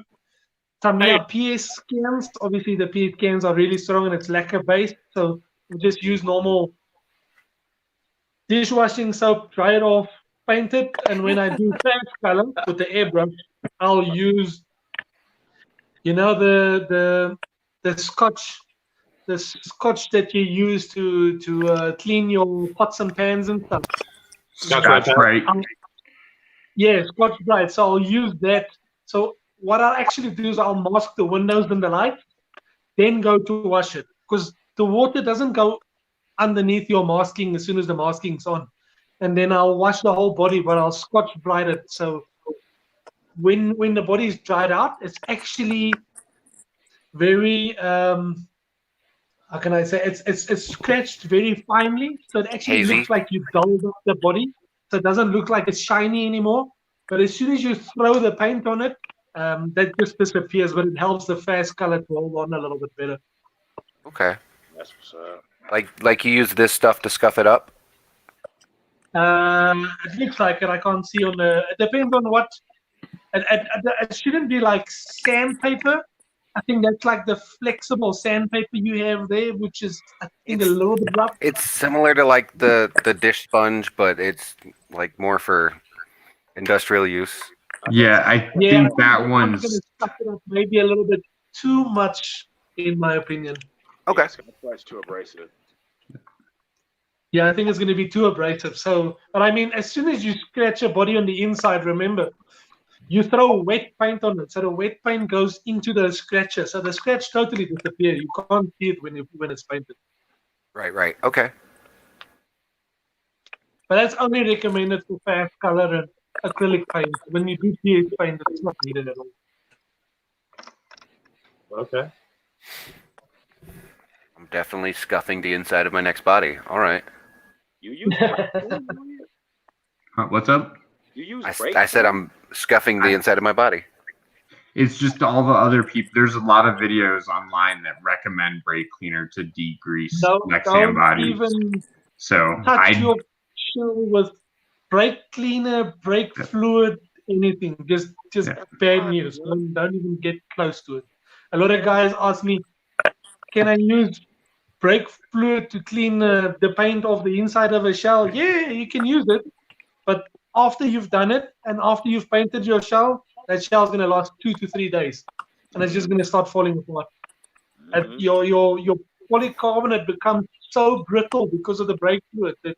some PS scans. Obviously, the PS scans are really strong and it's lacquer based, so we just use normal dishwashing soap, dry it off, paint it, and when I do fast color with the airbrush, I'll use, the scotch that you use to clean your pots and pans and stuff. Scotch Brite. Yeah, Scotch Brite. So I'll use that. So what I'll actually do is I'll mask the windows and the lights, then go to wash it, because the water doesn't go underneath your masking as soon as the masking's on. And then I'll wash the whole body, but I'll Scotch Brite it. So when the body's dried out, it's actually very how can I say, it's scratched very finely, so it actually Hazy. looks like you dulled up the body, so it doesn't look like it's shiny anymore. But as soon as you throw the paint on it, that just disappears, but it helps the fast color to hold on a little bit better. Okay. That's what's up. Like you use this stuff to scuff it up? It looks like it. I can't see on the. It depends on what. It shouldn't be like sandpaper. I think that's like the flexible sandpaper you have there, which is I think a little bit rough. It's similar to like the dish sponge, but it's like more for industrial use. Yeah, I think that I'm one's. gonna suck it up maybe a little bit too much, in my opinion. Okay. That's too abrasive. Yeah, I think it's going to be too abrasive. So, but I mean, as soon as you scratch a body on the inside, remember, you throw wet paint on it. So the wet paint goes into the scratcher. So the scratch totally disappears. You can't see it when it's painted. Right. Okay. But that's only recommended for fast color and acrylic paint. When you do PS paint, it's not needed at all. Okay. I'm definitely scuffing the inside of my next body. All right. You use What's up? You use I said I'm scuffing the inside of my body. It's just all the other people. There's a lot of videos online that recommend brake cleaner to degrease Lexan Don't bodies. even So touch your shell with brake cleaner, brake fluid, anything. Just bad news. Don't even get close to it. A lot of guys ask me, can I use brake fluid to clean the paint off the inside of a shell? Yeah, you can use it. But after you've done it and after you've painted your shell, that shell's going to last 2 to 3 days. And it's just going to start falling apart. And your polycarbonate becomes so brittle because of the brake fluid that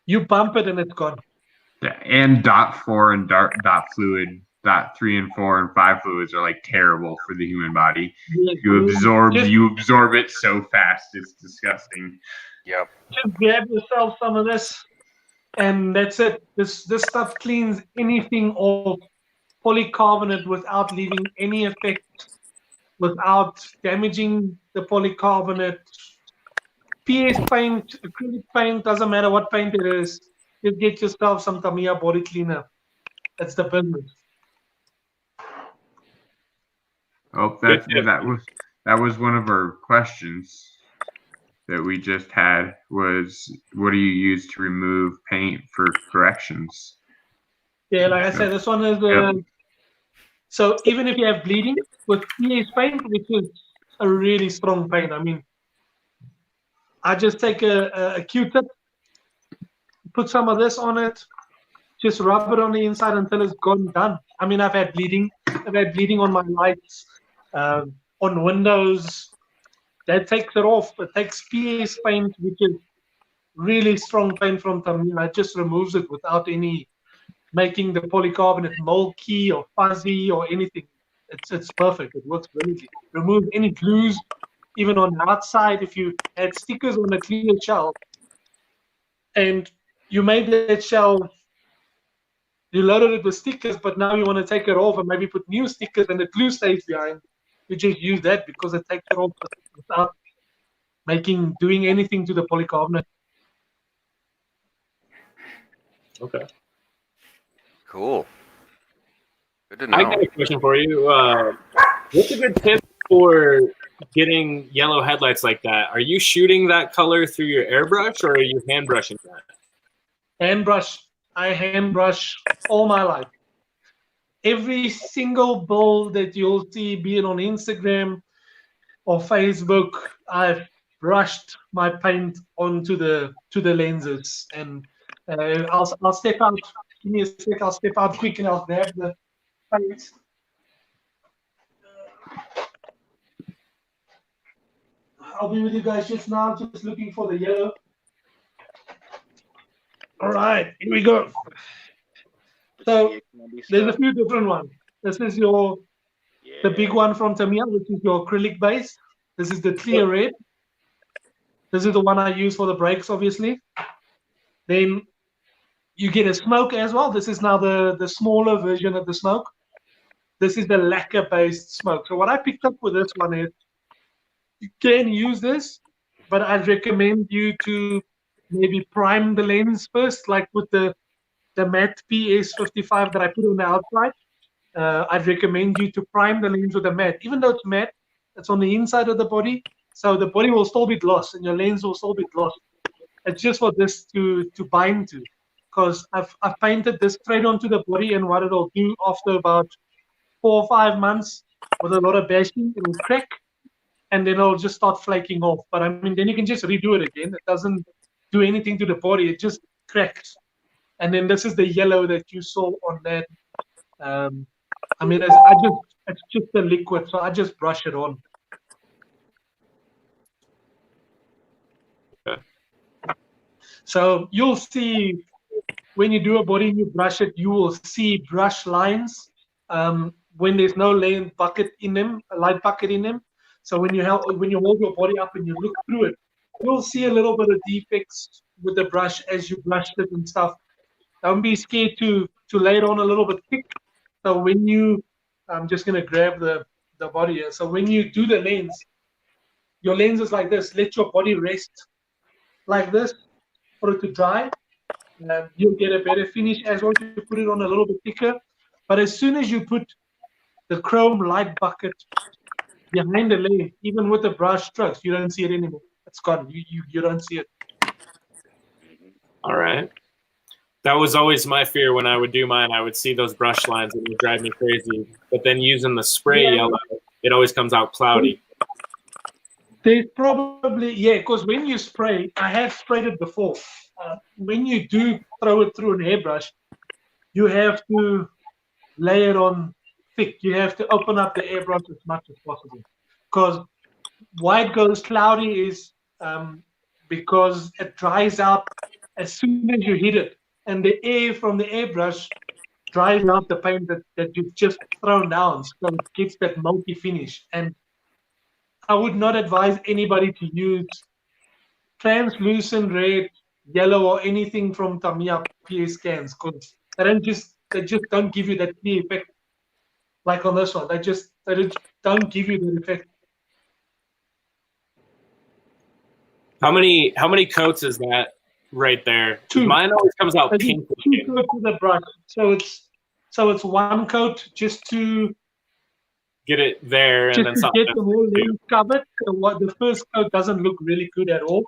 you bump it and it's gone. And .4 and dot fluid, .3 and 4 and 5 fluids are like terrible for the human body. You absorb it so fast, it's disgusting. Yep. Just grab yourself some of this, and that's it. This stuff cleans anything off polycarbonate without leaving any effect, without damaging the polycarbonate. PS paint, acrylic paint, doesn't matter what paint it is. Just get yourself some Tamiya body cleaner. That's the business. Oh, that was one of our questions that we just had was, what do you use to remove paint for corrections? Yeah, like I said, this one is so even if you have bleeding with PS paint, which is a really strong paint. I mean, I just take a Q-tip, put some of this on it, just rub it on the inside until it's gone done. I mean, I've had bleeding. I've had bleeding on my lights, on windows. That takes it off. It takes PS paint, which is really strong paint from Tamiya. It just removes it without any making the polycarbonate milky or fuzzy or anything. It's perfect. It works brilliantly. Remove any glues, even on the outside. If you had stickers on a clear shell and you made that shell, you loaded it with stickers, but now you want to take it off and maybe put new stickers and the glue stays behind, you just use that because it takes it off without doing anything to the polycarbonate. Okay. Cool. Good to know. I got a question for you. What's a good tip for getting yellow headlights like that? Are you shooting that color through your airbrush or are you hand brushing that? Hand brush. I hand brush all my life. Every single build that you'll see, be it on Instagram or Facebook, I've brushed my paint onto the lenses, and I'll step out. Give me a sec. I'll step out quick and I'll grab the paint. I'll be with you guys just now, just looking for the yellow. All right, here we go. So there's a few different ones. This is the big one from Tamiya, which is your acrylic base. This is the clear red. This is the one I use for the brakes, obviously. Then you get a smoke as well. This is now the smaller version of the smoke. This is the lacquer-based smoke. So what I picked up with this one is you can use this, but I'd recommend you to maybe prime the lens first, like with the matte PS55 that I put on the outside. I'd recommend you to prime the lens with a matte. Even though it's matte, it's on the inside of the body, so the body will still be gloss and your lens will still be gloss. It's just for this to bind to, because I've painted this straight onto the body, and what it'll do after about 4 or 5 months with a lot of bashing, it'll crack, and then it'll just start flaking off. But I mean, then you can just redo it again. It doesn't do anything to the body. It just cracks. And then this is the yellow that you saw on that. I mean, it's just a liquid, so I just brush it on. Okay. So you'll see when you do a body and you brush it, you will see brush lines when there's no light bucket in them. So when you hold your body up and you look through it, you'll see a little bit of defects with the brush as you brushed it and stuff. Don't be scared to lay it on a little bit thick. So when you, I'm just gonna grab the body here. So when you do the lens, your lens is like this. Let your body rest like this for it to dry. You'll get a better finish as well. You put it on a little bit thicker. But as soon as you put the chrome light bucket behind the leg, even with the brush strokes, you don't see it anymore. It's gone. You don't see it. All right. That was always my fear when I would do mine. I would see those brush lines and it would drive me crazy. But then using the spray yellow, it always comes out cloudy. There's probably, because when you spray, I have sprayed it before. When you do throw it through an airbrush, you have to lay it on thick. You have to open up the airbrush as much as possible. Because why it goes cloudy is because it dries out as soon as you hit it. And the air from the airbrush dries out the paint that you've just thrown down. So it gets that multi finish. And I would not advise anybody to use translucent red, yellow, or anything from Tamiya PS cans, because they just don't give you that clear effect like on this one. They just don't give you the effect. How many coats is that right there? 2. Mine always comes out pink. 2 coats of the brush. So it's 1 coat just to get it there, and then to something get the whole lens covered. So the first coat doesn't look really good at all.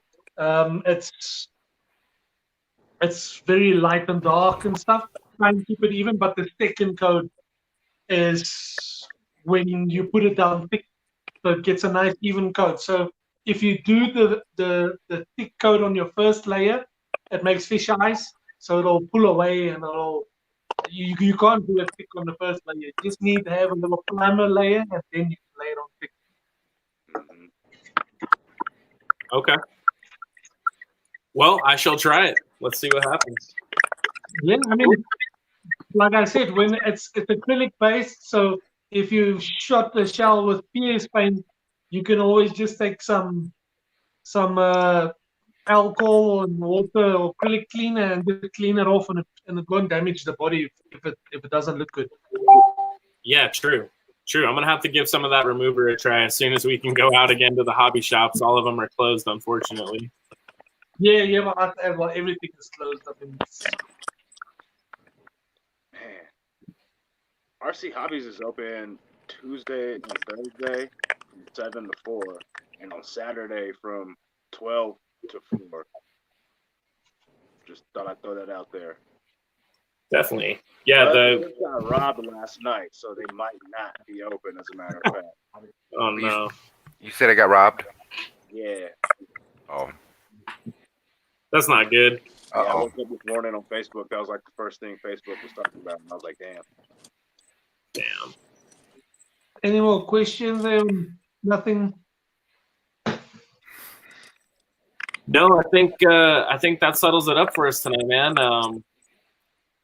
It's very light and dark and stuff. Try and keep it even, but the second coat is when you put it down thick, so it gets a nice even coat. So if you do the thick coat on your first layer, it makes fish eyes, so it'll pull away and you can't do it thick on the first layer. You just need to have a little primer layer, and then you can lay it on thick. Okay. Well, I shall try it. Let's see what happens. Yeah, I mean, like I said, when it's acrylic based, so if you shot the shell with PS paint, you can always just take some alcohol and water or acrylic cleaner and just clean it off, and it won't damage the body if it doesn't look good. Yeah, true. I'm gonna have to give some of that remover a try as soon as we can go out again to the hobby shops. All of them are closed, unfortunately. Yeah, well, everything is closed up. Man, RC Hobbies is open Tuesday and Thursday from 7 to 4, and on Saturday from 12 to 4. Just thought I'd throw that out there. Definitely. Yeah, but they got robbed last night, so they might not be open, as a matter of fact. Oh, no. You said I got robbed? Yeah. Oh. That's not good. Yeah, I woke up this morning on Facebook. That was like the first thing Facebook was talking about, and I was like, damn. Any more questions? Nothing. No, I think that settles it up for us tonight, man.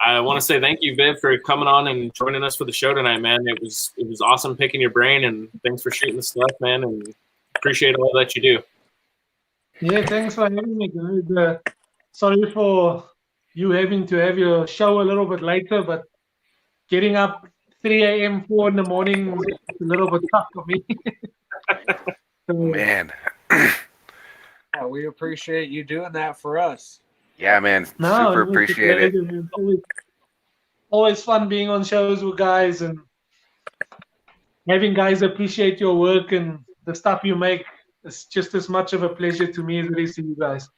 I want to say thank you, Viv, for coming on and joining us for the show tonight, man. It was awesome picking your brain, and thanks for shooting the stuff, man, and appreciate all that you do. Yeah, thanks for having me, guys. Sorry for you having to have your show a little bit later, but getting up 3 a.m., 4 in the morning is a little bit tough for me. Man. Yeah, we appreciate you doing that for us. Yeah, man. Super appreciate it. It's always fun being on shows with guys and having guys appreciate your work and the stuff you make. It's just as much of a pleasure to me as it is to you guys.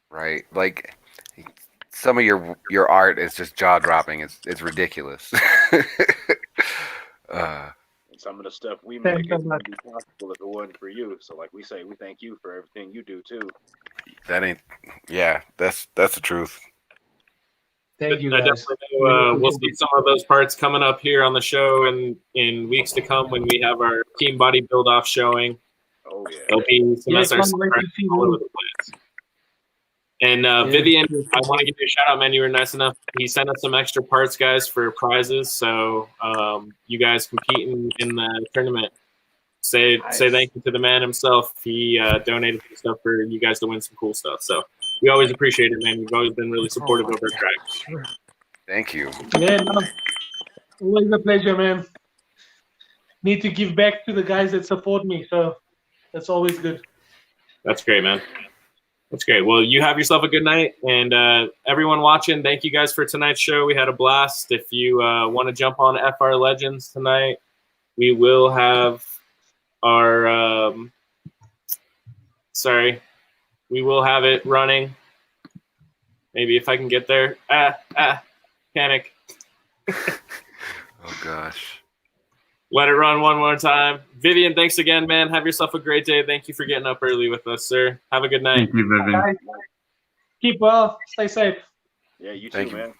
Right. Like some of your art is just jaw-dropping. It's ridiculous. And some of the stuff we make wouldn't be possible if it wasn't for you. So like we say, we thank you for everything you do too. That's the truth. Thank you, I guys. definitely know, we'll see some of those parts coming up here on the show in weeks to come when we have our team body build off showing. Oh yeah. There'll be some SRC all over the place. And Vivian, I want to give you a shout out, man. You were nice enough. He sent us some extra parts, guys, for prizes. So you guys competing in the tournament. Say thank you to the man himself. He donated some stuff for you guys to win some cool stuff. So we always appreciate it, man. You've always been really supportive of our track. Thank you. Yeah, no, always a pleasure, man. Need to give back to the guys that support me, so that's always good. That's great, man. That's great. Well, you have yourself a good night, and everyone watching, thank you guys for tonight's show. We had a blast. If you want to jump on FR Legends tonight, we will have our we will have it running. Maybe if I can get there. Panic. Oh gosh. Let it run one more time. Vivian, thanks again, man. Have yourself a great day. Thank you for getting up early with us, sir. Have a good night. Thank you, Vivian. Guys, keep well. Stay safe. Yeah, you too, Thank you. man.